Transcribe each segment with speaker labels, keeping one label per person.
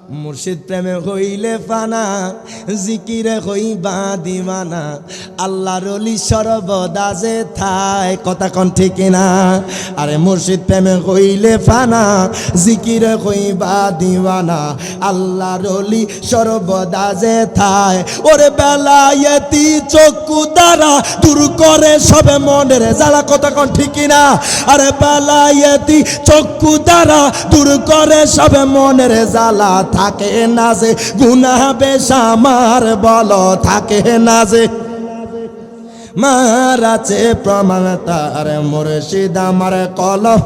Speaker 1: মুর্শিদ প্রেমে হইলে ফানা, জিকিরে হইবা দিওয়ানা। আল্লাহর ওলি সর্বদা যে থায়, কথা কোন ঠিক না? আরে মুর্শিদ প্রেমে হইলে ফানা, জিকিরে হইবা দিওয়ানা। আল্লাহর ওলি সর্বদা যে থায়। ওরে বেলায়েতি চক্ষু দ্বারা দূর করে সবে মনের জ্বালা, কথা কোন ঠিক না? আরে বেলায়েতি চক্ষু দ্বারা দূর করে সবে মনের জ্বালা। থাকে না যে গুনাহ বেশ আমার, বলো থাকে না যে? মার আছে প্রমাণ তার, মুর্শিদ আমার কলম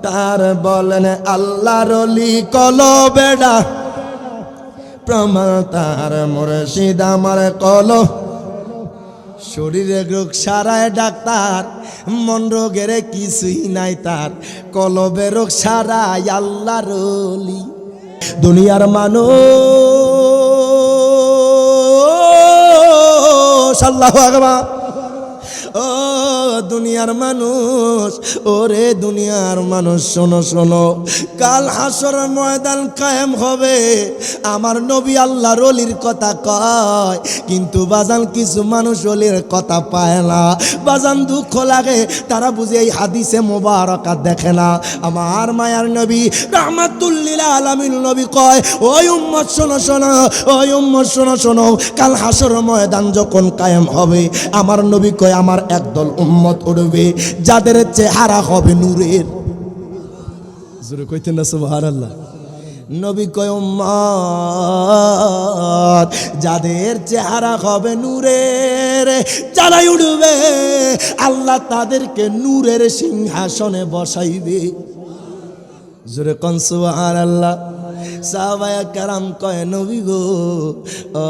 Speaker 1: তার। বলেন আল্লাহর ওলি কলবেডা, প্রমাণ তার মুর্শিদ আমার কলম। শরীরে রোগ সারায় ডাক্তার, মন রোগের কিছুই নাই তার। কলবে রোগ সারায় আল্লাহর ওলি। দুনিয়ার মানুষ, আল্লাহু আকবার। ও দুনিয়ার মানুষ, ওরে দুনিয়ার মানুষ শোনো শোনো, কাল হাসরের ময়দান কায়েম হবে। আমার নবী আল্লাহর ওলির কথা কয়, কিন্তু বাজান কিছু মানুষ ওলির কথা পায় না। বাজান দুঃখ লাগে, তারা বুঝে এই হাদিসে মোবারকা দেখে না। আমার মায়ার নবী রাহমাতুল লিল আলামিন নবী কয়, ওই উম্মত শোনো শোনো, ওই উম্মত শোনো শোনো, কাল হাসরের ময়দান যখন কায়েম হবে, আমার নবী কয় আমার একদল উম্মত উঠবে যাদের চেহারা হবে নূরের। জোরে কইতেন না সুবহানাল্লাহ? নবী কয় উম্মত যাদের চেহারা হবে নূরের, যারাই উঠবে আল্লাহ তাদেরকে নূরের সিংহাসনে বসাইবে। জোরে কোন সুবহানাল্লাহ? সাহাবায়ে কেরাম কয় নবী গো, ও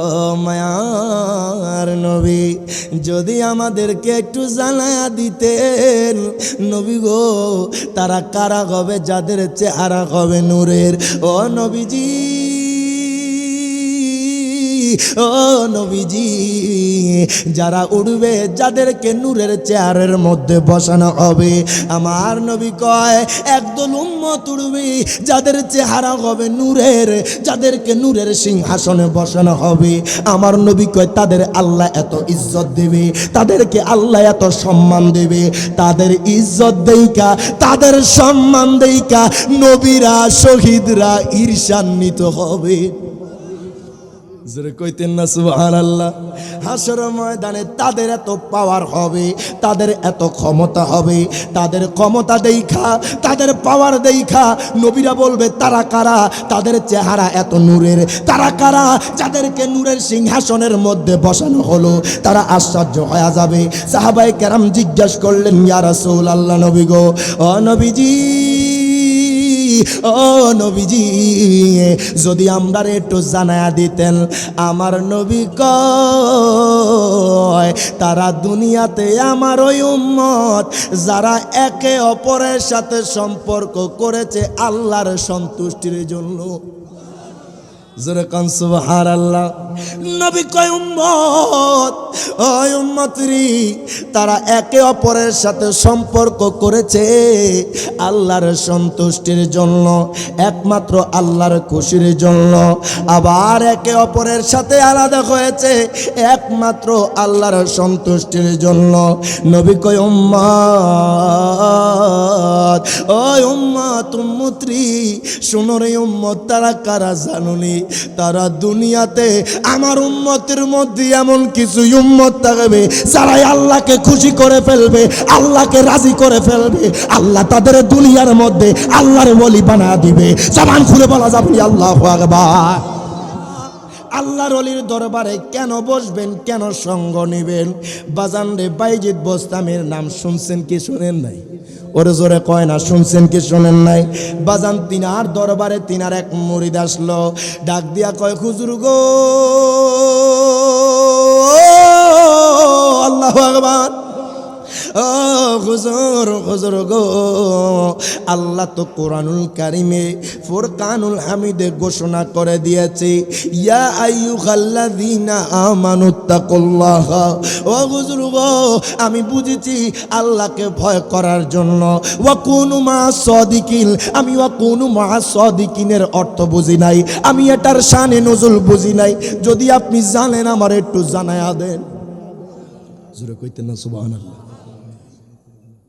Speaker 1: মায়ার নবী, যদি আমাদেরকে একটু জানায়া দিতেন নবী গো, তারা কারা হবে যাদের চেহারা হবে নূরের। ও নবীজি, ও নবীজি, যারা উঠবে যাদেরকে নূরের চেয়ারের মধ্যে বসানো হবে, আমার নবী কয় একদল উম্মত উঠবে যাদের চেহারা হবে নূরের, যাদেরকে নূরের সিংহাসনে বসানো হবে। আমার নবী কয় তাদের আল্লাহ এত ইজ্জত দেবে, তাদেরকে আল্লাহ এত সম্মান দেবে, তাদের ইজ্জত দেইকা, তাদের সম্মান দেইকা নবীরা শহীদরা ঈর্ষান্বিত হবে। জোরে কইতেন না সুবহানাল্লাহ? হাসরের ময়দানে তাদের এত পাওয়ার হবে, তাদের এত ক্ষমতা হবে, তাদের ক্ষমতা দেইখা, তাদের পাওয়ার দেইখা নবীরা বলবে তারা কারা, তাদের চেহারা এত নূরের, তারা কারা যাদেরকে নূরের সিংহাসনের মধ্যে বসানো হলো। তারা আশ্চর্য হয়ে যাবে। সাহাবায়ে কেরাম জিজ্ঞাসা করলেন, ইয়া রাসূলুল্লাহ, নবী গো, ও নবীজি, ও নবীজি, যদি আমরা একটু জানায়া দিতেন। আমার নবী কয় তারা দুনিয়াতে আমার ওই উম্মত যারা একে অপরের সাথে সম্পর্ক করেছে আল্লাহর সন্তুষ্টির জন্য। জোরে কোন সুবহানাল্লাহ? নবী কয় উম্মত, ওই উম্মতরি তারা একে অপরের সাথে সম্পর্ক করেছে আল্লাহর সন্তুষ্টির জন্য, একমাত্র আল্লাহর খুশির জন্য। আবার একে অপরের সাথে আলাদা হয়েছে একমাত্র আল্লাহর সন্তুষ্টির জন্য। নবী কয় উম্মত, ওই উম্মত, উম্মতরি শোনো রে উম্মত, তারা কারা জানুনি? তারা দুনিয়াতে আমার উম্মতের মধ্যে এমন কিছু উম্মত থাকবে যারা আল্লাহকে খুশি করে ফেলবে, আল্লাহকে রাজি করে ফেলবে। আল্লাহ তাদের দুনিয়ার মধ্যে আল্লাহর ওলি বানা দিবে। জবান খুলে বলা যাবে আল্লাহু আকবার। আল্লাহর ওলির দরবারে কেন বসবেন, কেন সঙ্গ নেবেন? বাজান রে, বাইজিদ বোস্তামের নাম শুনছেন কি শুনেন নাই? ওরে জোরে কয় না, শুনছেন কি শুনেন নাই? বাজান তিনার দরবারে তিনার এক মুরিদ আসলো, ডাক দিয়া কয়, হুজুর গো, আল্লাহু আকবার, ও হুজুর হুজুর গো, আল্লাহ তো কোরআনুল কারিমে ফুরকানুল হামিদে ঘোষণা করে দিয়েছে, ইয়া আইয়ুহাল্লাযীনা আমানুত্তাকুল্লাহ। ও হুজুর গো, আমি বুঝেছি আল্লাহকে ভয় করার জন্য ওয়া কুনু মা'আস সাদিকিন, আমি ওয়া কুনু মা'আস সাদিকিনের অর্থ বুঝি নাই, আমি এটার শানে নজুল বুঝি নাই। যদি আপনি জানেন আমার একটু জানায়া দেন। জোরে কইতেন না সুবহানাল্লাহ।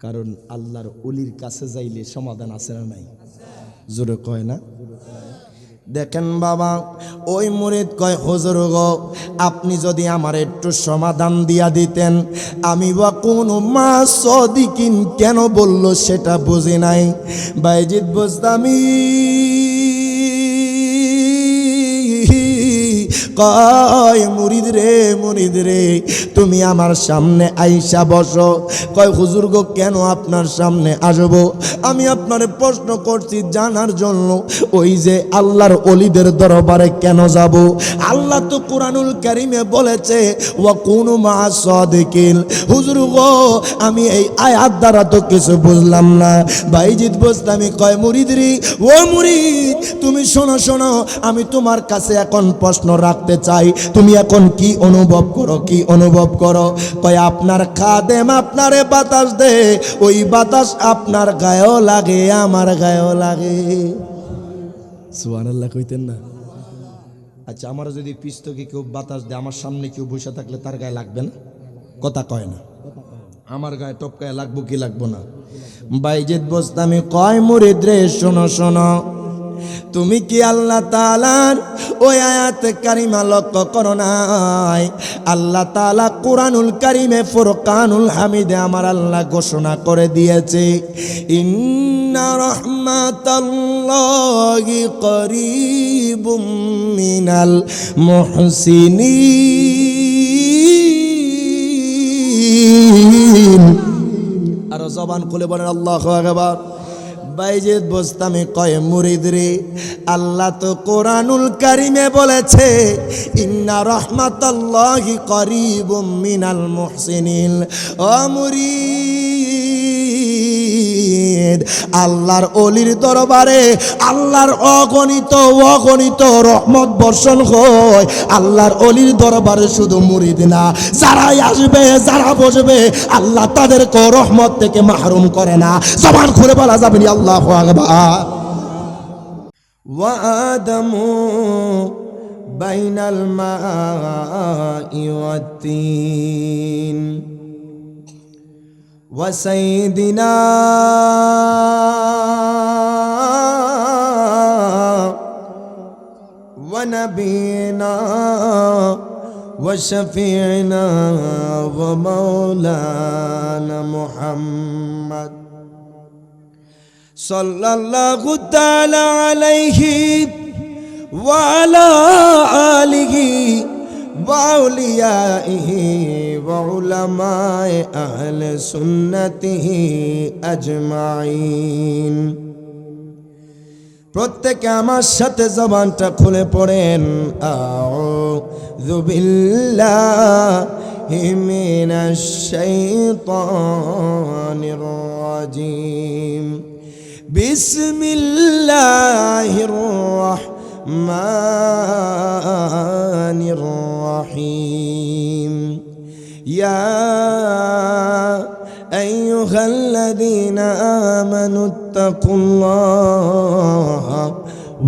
Speaker 1: কারণ আল্লাহর ওলির কাছে যাইলে সমাধান আছে না নাই? জোরে কয় না? দেখেন বাবা, ওই মুরিদ কয় হুজুর গো, আপনি যদি আমার একটু সমাধান দিয়া দিতেন, আমি বা কোনো মা সদিকিন কেন বলল সেটা বুঝি নাই। বাইজিদ বুঝতামি কয় মুরিদ রে তুমি আমার সামনে আইসা বসো। কয় হুজুর গো, কেন আপনার সামনে আসবো? আমি আপনারে প্রশ্ন করছি জানার জন্য, ওই যে আল্লাহর ওলিদের দরবারে কেন যাব? আল্লাহ তো কোরআনুল কারিমে বলেছে ওয়া কুনু মা'আস সাদিকিন। হুজুর গো, আমি এই আয়াত দ্বারা তো কিছু বুঝলাম না। বাইজিদ বুঝতামি কয় মুরিদ রে, ও মুরিদ তুমি শোনো শোনো, আমি তোমার কাছে এখন প্রশ্ন রাখতে চাই, তুমি এখন কি অনুভব করো, কি অনুভব করো? কয় আপনার খাদেম আপনারে বাতাস দে, ওই বাতাস আপনার গায়েও লাগে, আমার গায়েও লাগে। সুবহানাল্লাহ কইতেন না? আচ্ছা, আমার যদি পিস্তকে কেউ বাতাস দেয়, আমার সামনে কেউ বসে থাকলে তার গায়ে লাগবে না? কথা কয় না? আমার গায়ে টপকায় লাগবো কি লাগবো না? বাইজিদ বোস্তামি কয় মুরিদ রে শোনো শোনো, তুমি কি আল্লাহ তাআলার ওই আয়াত কারিমা লক্ষ্য করো নাই? আল্লাহ তাআলা কোরআনুল কারিমে ফুরকানুল হামিদে আমার আল্লাহ ঘোষণা করে দিয়েছে, ইন্না রাহমাতাল্লাহি করিবুম মিনাল মুহসিনিন। আর জবান খুলে বলেন আল্লাহু আকবার। বাইজিদ বোস্তামি কয় মুরিদ রে, আল্লাহ তো কোরআনুল কারিমে বলেছে ইন্না রাহমাতাল্লাহি করিবুম মিনাল মুহসিনিন। ও মুরিদ, আল্লাহর ওলির দরবারে আল্লাহর অগণিত রহমত বর্ষণ হয়। আল্লাহর ওলির দরবারে শুধু মুরিদ না, যারাই আসবে যারা বসবে আল্লাহ তাদেরকে রহমত থেকে মাহরুম করে না। জবান খুলে বলা যাবে না আল্লাহু আকবার। ওয়া আদামু বাইনাল মা'i ওয়াত তিন ওয়া সাইয়্যিদিনা ওয়া নাবিয়িনা ওয়া শাফি'না ওয়া মাওলানা মুহাম্মদ সাল্লাল্লাহু তাআলা আলাইহি ওয়া আলা আলিহি ওয়া আউলিয়াইহি ওয়া উলামায়ে আহলে সুন্নতিহি আজমাইন। প্রত্যেকে আমার সাথে জবানটা খুলে পড়েন, আউযু বিল্লাহি মিনাশ শাইতানির রাজিম। বিসমিল্লাহির রাহমানির রাহিম। ইয়া আইয়ুহাল্লাযীনা আমানু ইত্তাকুল্লাহা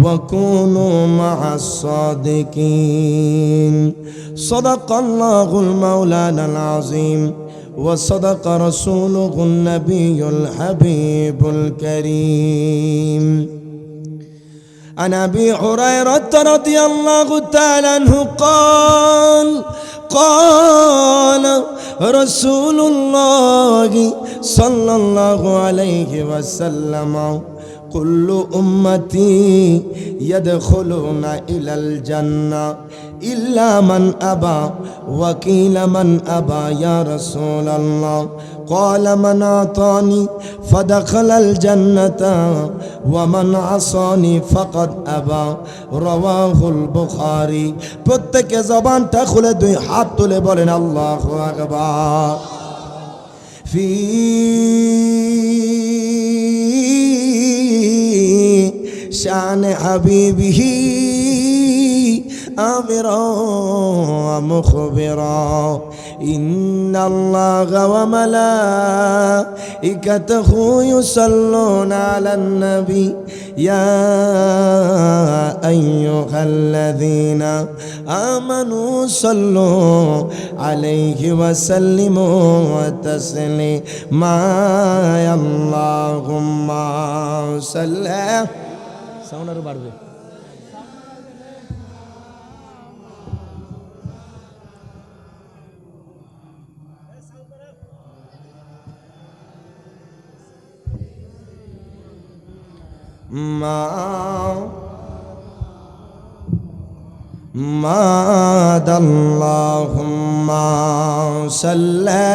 Speaker 1: ওয়া কুনু মা'আস সাদিকিন। সাদাকাল্লাহুল মাওলানাল আযীম ওয়া সাদাকা রাসূলুহুন নাবিয়্যুল হাবিবুল কারীম। عن أبي هريرة رضي الله تعالى عنه قال رسول الله صلى الله عليه وسلم كل أمتي يدخلون إلى الجنة إلا من أبى وقيل من أبى يا رسول الله قال من أعطاني فدخل الجنة ومن عصاني فقد أبى رواه البخاري। প্রত্যেকে জবানটা খুলে দুই হাত তুলে বলেন আল্লাহু আকবার। ফি শান হাবিবিহি আমিরা মুখবিরা ইন্নাল্লাহা ওয়া মালাইকাতাহু ইউসাল্লুনা আলান নবী ইয়া আইয়ুহাল্লাযীনা আমানু সাল্লু আলাইহি ওয়া সাল্লিমু তাসলিমা আল্লাহুম্মা সাল্লি সাউন্ড আরো বাড়বে Allahumma salli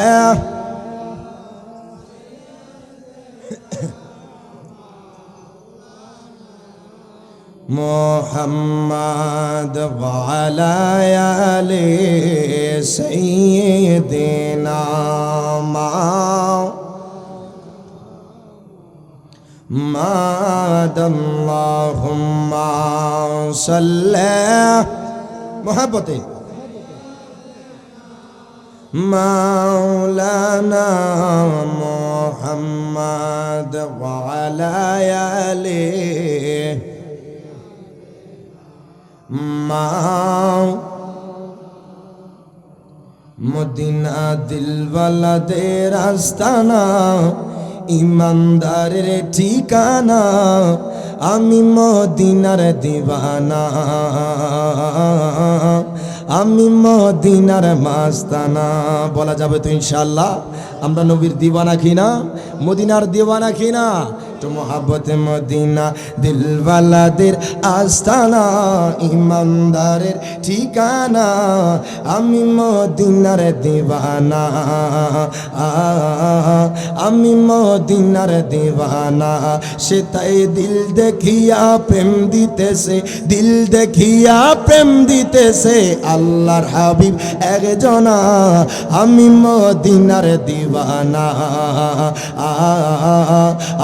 Speaker 1: Muhammad wa ala ali sayyidina Muhammad Allahumma salli mohabbatin Maulana Muhammad wa ala alihi Madina dilwalader astana ইমানদারের ঠিকানা আমি মদিনার দিওয়ানা আমি মদিনার মাস্তানা বলা যাবে তো ইনশাআল্লাহ আমরা নবীর দিওয়ানা কিনা মদিনার দিওয়ানা কিনা তো মোহাব্বতে মদিনা দিলওয়ালাদের আস্তানা ইমানদারের ঠিকানা আমি মদিনার দিওয়ানা আমি মদিনার দিওয়ানা সে তাই দিল দেখিয়া প্রেম দিতেছে দিল দেখিয়া প্রেম দিতেছে আল্লাহর হাবিব একজনা আমি মদিনার দিওয়ানা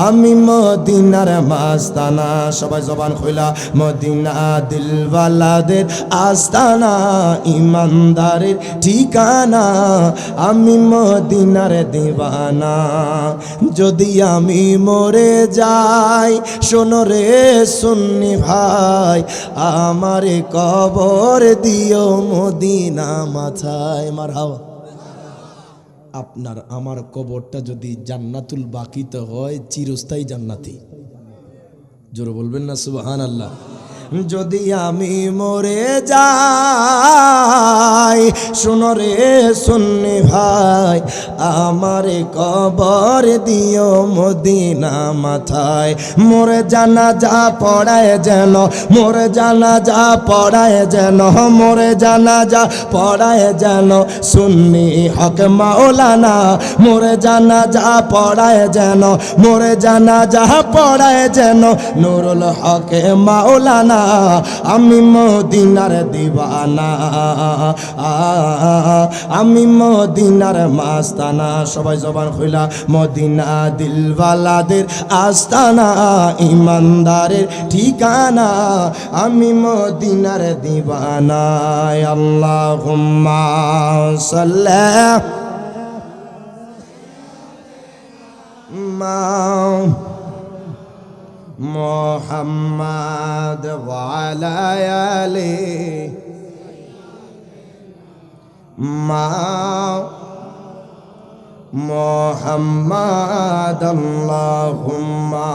Speaker 1: আমি মদিনার মাস্তানা সবাই জবান খুলা মদিনা দিলওয়ালাদের আস্তানা ইমানদারের ঠিকানা আমি মদিনার দিওয়ানা যদি আমি মরে যাই শোনো রে সুন্নি ভাই আমারে কবর দিও মদিনা মাথায় মারহাবা আপনার আমার কবরটা যদি জান্নাতুল বাকিতে হয় চিরস্থায়ী জান্নাতি জোরে বলবেন না সুবহানাল্লাহ যদি আমি মরে যাই শোনো রে সুন্নি ভাই আমারে কবর দিও মদিনা মাথায় মোরে জানাজা পড়ায় যেন মোরে জানাজা পড়ায় যেন মোরে জানাজা পড়ায় যেন সুন্নি হক মাওলানা মোরে জানাজা পড়ায় যেন মোরে জানাজা পড়ায় যেন নুরুল হক মাওলানা আমি মদিনার দিওয়ানা আমি মদিনার মাস্তানা সবাই জবান খুলা মদিনা দিলওয়ালাদের আস্তানা ইমানদারের ঠিকানা আমি মদিনার দিওয়ানা আল্লাহুম্মা সাল্লি Muhammad wa ala alihi Muhammad Allahumma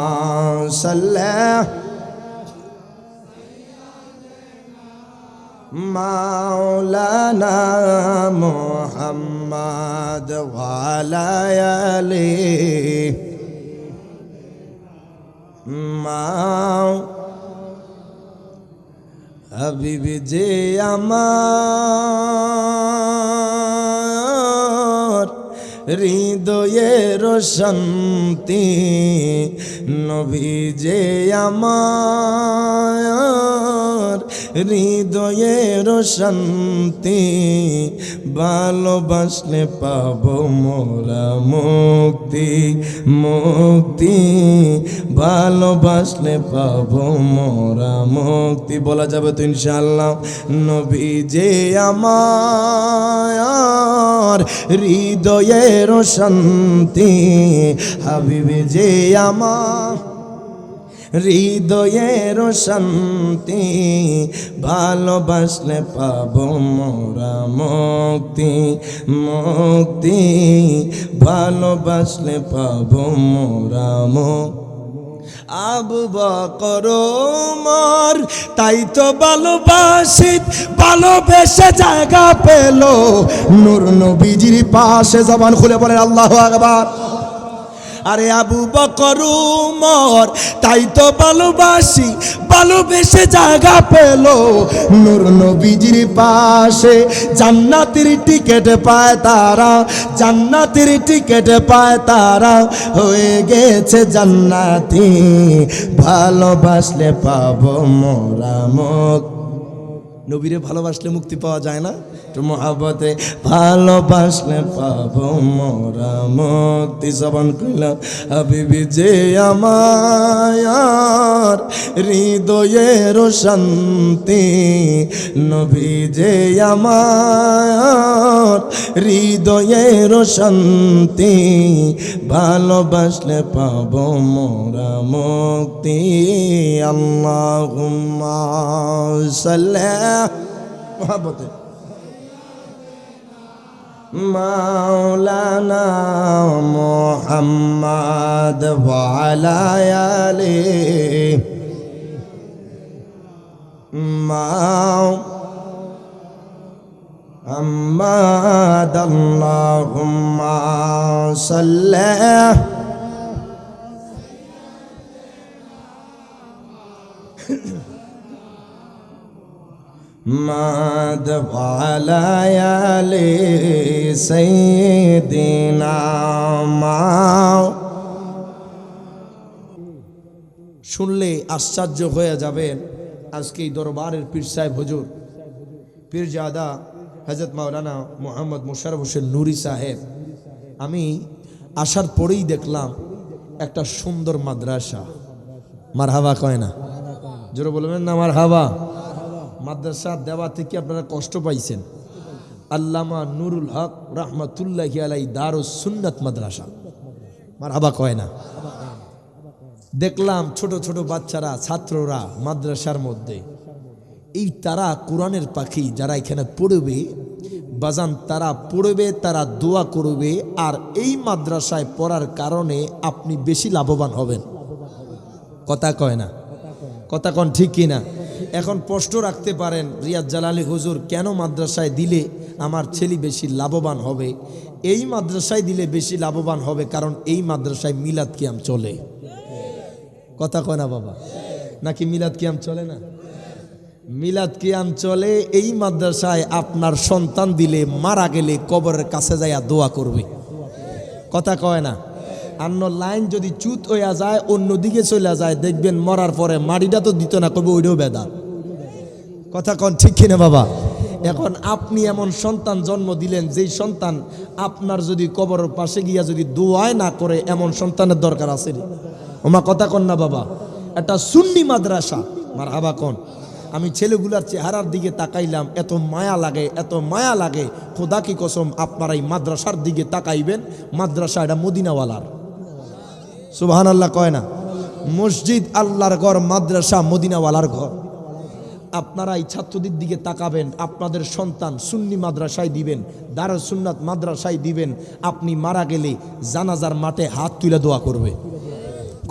Speaker 1: salli Maulana Muhammad wa ala alihi হাবিবি যে আমার হৃদয়ের শান্তি নবী যে আমার হৃদয়ের শান্তি, ভালোবাসলে পাবো মোরা মুক্তি, মুক্তি ভালোবাসলে পাবো মোরা মুক্তি। বলা যাবে তো ইনশাআল্লাহ। নবী যে আমার হৃদয়ের শান্তি, হাবিবে যে আমার হৃদয়ের শান্তি, ভালোবাসলে পাবো মোরা মুক্তি, মুক্তি ভালোবাসলে পাবো মোরা মুক্তি। আবু বকর ওমর তাই তো ভালোবাসি, ভালোবেসে জায়গা পেল নূর নবীজির পাশে। জবান খুলে বলেন আল্লাহু আকবার। আরে আবু বকর ওমর তাই তো ভালোবাসি, ভালোবেসে জায়গা পেল নূর নবীজির পাশে। জান্নাতের টিকেট পায় তারা, জান্নাতের টিকেট পায় তারা, হয়ে গেছে জান্নাতি, ভালোবাসলে পাবো মোরা মুক্তি। নবীরে ভালোবাসলে মুক্তি পাওয়া যায় না? একটু মহাব্বতে ভালোবাসলে পাবো মোরা মুক্তি। জবান কইলাম হাবিবি যে আমার হৃদয়ের শান্তি, নবী যে আমার হৃদয়ের শান্তি, ভালোবাসলে পাবো মোরা মুক্তি। আল্লাহুম্মা সাল্লি মহাব্বতে মাওলানা মুহাম্মদ ওয়া আলা আলিহি মুহাম্মদ। আল্লাহুম্মা সাল্লি মাদ ওয়ালা আলি সাইয়্যিদিনা মা। শুনলে আশ্চর্য হয়ে যাবেন। আজকে এই দরবারের পীর সাহেব হুজুর পীরজাদা হযরত মাওলানা মোহাম্মদ মোশাররফ হোসেন নুরি সাহেব, আমি আসার পরেই দেখলাম একটা সুন্দর মাদ্রাসা। মারহাবা কয় না? জোরে বলবেন না মারহাবা? মাদ্রাসা দেওয়া থেকে আপনারা কষ্ট পাইছেন। আল্লামা নুরুল হক রহমাতুল্লাহি আলাইহি দারুস সুন্নাত মাদ্রাসা। মারহাবা কয় না? দেখলাম ছোট ছোট বাচ্চারা, ছাত্ররা মাদ্রাসার মধ্যে। এই তারা কোরআনের পাখি, যারা এখানে পড়বে বাজান, তারা পড়বে, তারা দোয়া করবে, আর এই মাদ্রাসায় পড়ার কারণে আপনি বেশি লাভবান হবেন। কথা কয় না? কথা কন ঠিক কিনা? এখন প্রশ্ন রাখতে পারেন রিয়াজ জালালী হুজুর, কেন মাদ্রাসায় দিলে আমার ছেলে বেশি লাভবান হবে? এই মাদ্রাসায় দিলে বেশি লাভবান হবে কারণ এই মাদ্রাসায় মিলাদ কিয়াম চলে। কথা কয় না বাবা? নাকি মিলাদ কিয়াম চলে না? মিলাদ কিয়াম চলে। এই মাদ্রাসায় আপনার সন্তান দিলে মারা গেলে কবরের কাছে যাইয়া দোয়া করবে। কথা কয় না? অন্য লাইন যদি চুত হইয়া যায়, অন্যদিকে চলে যায়, দেখবেন মরার পরে মাটিটা তো দিত না, কবে ওইটাও বেদাত। কথা কন ঠিক কিনা বাবা? এখন আপনি এমন সন্তান জন্ম দিলেন, যেই সন্তান আপনার যদি কবরের পাশে গিয়া যদি দোয়াই না করে, এমন সন্তানের দরকার আছে রে? ওমা কথা কন না বাবা? একটা সুন্নি মাদ্রাসা। মারহাবা কন। আমি ছেলেগুলার চেহারার দিকে তাকাইলাম, এত মায়া লাগে, এত মায়া লাগে। খোদা কি কসম, আপনারা এই মাদ্রাসার দিকে তাকাইবেন। মাদ্রাসা এটা মদিনাওয়ালার। সুবহানাল্লাহ কয় না? মসজিদ আল্লাহর ঘর, মাদ্রাসা মদিনাওয়ালার ঘর। আপনারা এই ছাত্রদের দিকে তাকাবেন, আপনাদের সন্তান সুন্নি মাদ্রাসায় দিবেন, দারুস সুন্নাত মাদ্রাসায় দিবেন। আপনি মারা গেলে জানাজার মাঠে হাত তুলে দোয়া করবে।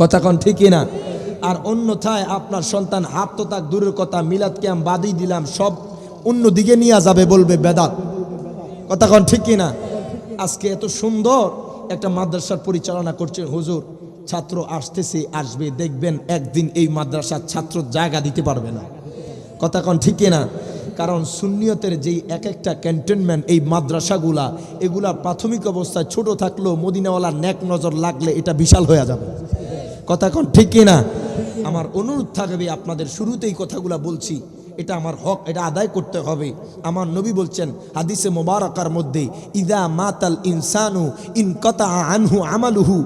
Speaker 1: কথা কন ঠিক না? আর অন্যথায় আপনার সন্তান হাত তো তাক দূরের কথা, মিলাদ কিয়াম বাদই দিলাম, সব অন্যদিকে নিয়ে যাবে, বলবে বেদাত। কথা কন ঠিক কিনা? আজকে এত সুন্দর একটা মাদ্রাসার পরিচালনা করছে হুজুর। ছাত্র আসতেছে, আসবে, দেখবেন একদিন এই মাদ্রাসার ছাত্র জায়গা দিতে পারবে না। কথা কন ঠিক কিনা? কারণ সুন্নিয়তের যেই এক একটা ক্যান্টনমেন্ট, এই মাদ্রাসাগুলা, এগুলা প্রাথমিক অবস্থায় ছোট থাকলেও মদিনাওয়ালার নেক নজর লাগলে এটা বিশাল হয়ে যাবে। কথা কন ঠিক কিনা? আমার অনুরোধ থাকবে, আপনাদের শুরুতেই কথাগুলা বলছি, এটা আমার হক, এটা আদায় করতে হবে। আমার নবী বলছেন হাদিসে মোবারকার মধ্যে, ইদা মাতাল ইনসানু ইনকাতা আনহু আমালুহু,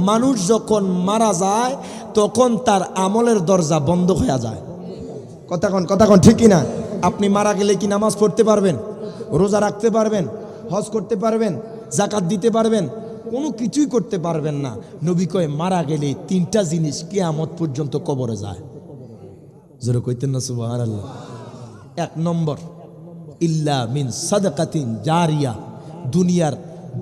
Speaker 1: মানুষ যখন মারা যায় তখন তার আমলের দরজা বন্ধ হয়ে যায়। কথা কন ঠিক কিনা? আপনি মারা গেলে কি নামাজ পড়তে পারবেন, রোজা রাখতে পারবেন, হজ করতে পারবেন, যাকাত দিতে পারবেন? কোনো কিছুই করতে পারবেন না। নবী কয় মারা গেলে তিনটা জিনিস কিয়ামত পর্যন্ত কবরে যায়। জোরে কইতেন না সুবহানাল্লাহ। এক নম্বর, ইল্লা মিন সাদাকাতিন জারিয়া, দুনিয়ার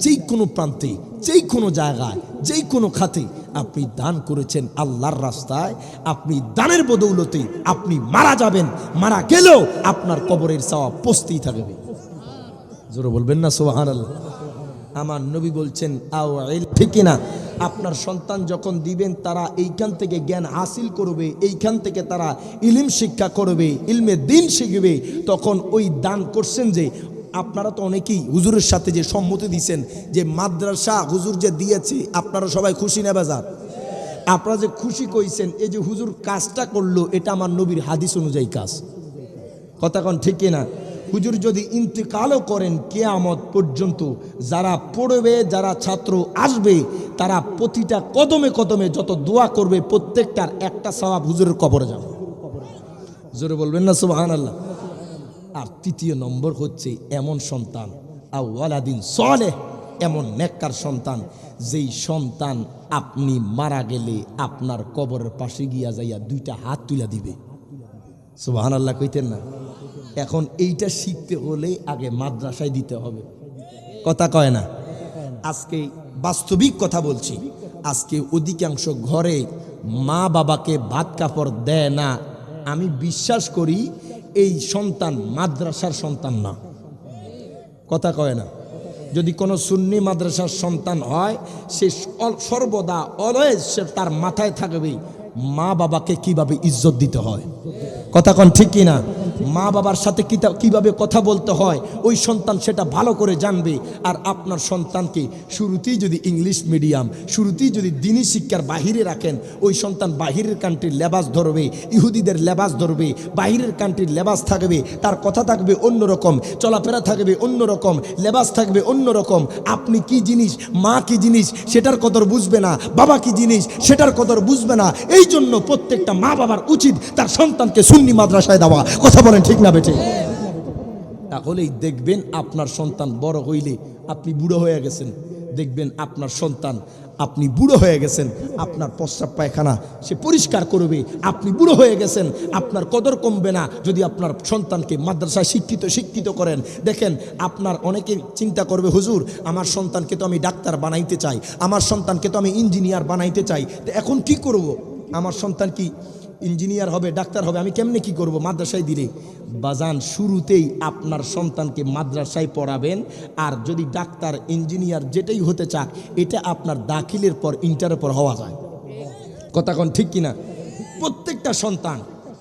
Speaker 1: যেই কোনো প্রান্তে, যেই কোনো জায়গায়, যেই কোনো খাতে আপনি দান করেছেন আল্লাহর রাস্তায়, আপনি দানের বদৌলতে আপনি মারা যাবেন, মারা গেলেও আপনার কবরের সওয়াব পৌঁছতেই থাকবে। জোরে বলবেন না সুবহানাল্লাহ। আমার নবী বলছেন আও ঠিক কিনা, আপনার সন্তান যখন দিবেন তারা এইখান থেকে জ্ঞান হাসিল করবে, এইখান থেকে তারা ইলম শিক্ষা করবে, ইলমে দিন শিখবে, তখন ওই দান করছেন যে আপনারা তো অনেকেই হুজুরের সাথে যে সম্মতি দিয়েছেন যে মাদ্রাসা হুজুর যে দিয়েছে, আপনারা সবাই খুশি না বেজার? আপনারা যে খুশি কইছেন, এই যে হুজুর কাজটা করলো, এটা আমার নবীর হাদিস অনুযায়ী কাজ। কথা কোন ঠিক কিনা? হুজুর যদি ইন্তেকালও করেন, কিয়ামত পর্যন্ত যারা পড়বে, যারা ছাত্র আসবে, তারা প্রতিটা কদমে কদমে যত দোয়া করবে প্রত্যেকটার একটা সওয়াব হুজুরের কবরে যাবে। জোরে বলবেন না সুবহানাল্লাহ। আর তৃতীয় নম্বর হচ্ছে এমন সন্তান আও ওয়ালাদিন সালেহ, এমন নেককার সন্তান, যেই সন্তান আপনি মারা গেলে আপনার কবরের পাশে গিয়া যাইয়া দুইটা হাত তুলে দিবে। সুবহানাল্লাহ কইতেন না? এখন এইটা শিখতে হলে আগে মাদ্রাসায় দিতে হবে। কথা কয় না? আজকে বাস্তবিক কথা বলছি, আজকে অধিকাংশ ঘরে মা বাবাকে ভাত কাপড় দেয় না। আমি বিশ্বাস করি এই সন্তান মাদ্রাসার সন্তান না। কথা কয় না? যদি কোনো সুন্নি মাদ্রাসার সন্তান হয়, সে সর্বদা অলওয়েজ তার মাথায় থাকবে মা বাবাকে কিভাবে ইজ্জত দিতে হয়। কথা কন ঠিক কিনা? মা বাবার সাথে কিভাবে কথা বলতে হয় ওই সন্তান সেটা ভালো করে জানবে। আর আপনার সন্তানকে শুরুতেই যদি ইংলিশ মিডিয়াম, শুরুতেই যদি দিনী শিক্ষার বাহিরে রাখেন, ওই সন্তান বাহিরের কান্ট্রির লেবাস ধরবে, ইহুদিদের লেবাস ধরবে, বাহিরের কান্ট্রির লেবাস থাকবে, তার কথা থাকবে অন্যরকম, চলাফেরা থাকবে অন্যরকম, লেবাস থাকবে অন্যরকম। আপনি কি জিনিস, মা কি জিনিস সেটার কদর বুঝবে না, বাবা কি জিনিস সেটার কদর বুঝবে না। এই জন্য প্রত্যেকটা মা বাবার উচিত তার সন্তানকে সুন্নি মাদ্রাসায় দেওয়া। কথা বলেন ঠিক না বেঠে? তাহলেই দেখবেন আপনার সন্তান বড় হইলে, আপনি বুড়ো হয়ে গেছেন, দেখবেন আপনার সন্তান, আপনি বুড়ো হয়ে গেছেন, আপনার প্রস্রাব পায়খানা সে পরিষ্কার করবে। আপনি বুড়ো হয়ে গেছেন, আপনার কদর কমবে না যদি আপনার সন্তানকে মাদ্রাসায় শিক্ষিত করেন। দেখেন, আপনার অনেকে চিন্তা করবে, হুজুর আমার সন্তানকে তো আমি ডাক্তার বানাইতে চাই, আমার সন্তানকে তো আমি ইঞ্জিনিয়ার বানাইতে চাই, তো এখন কি করব? আমার সন্তান কি ইঞ্জিনিয়ার হবে, ডাক্তার হবে, আমি কেমনে কি করব মাদ্রাসায় দিলে? বাজান, শুরুতেই আপনার সন্তানকে মাদ্রাসায় পড়াবেন। আর যদি ডাক্তার, ইঞ্জিনিয়ার যেটাই হতে চাক, এটা আপনার দাখিলের পর, ইন্টারের পর হওয়া যায়। কথা কোন ঠিক কিনা? প্রত্যেকটা সন্তান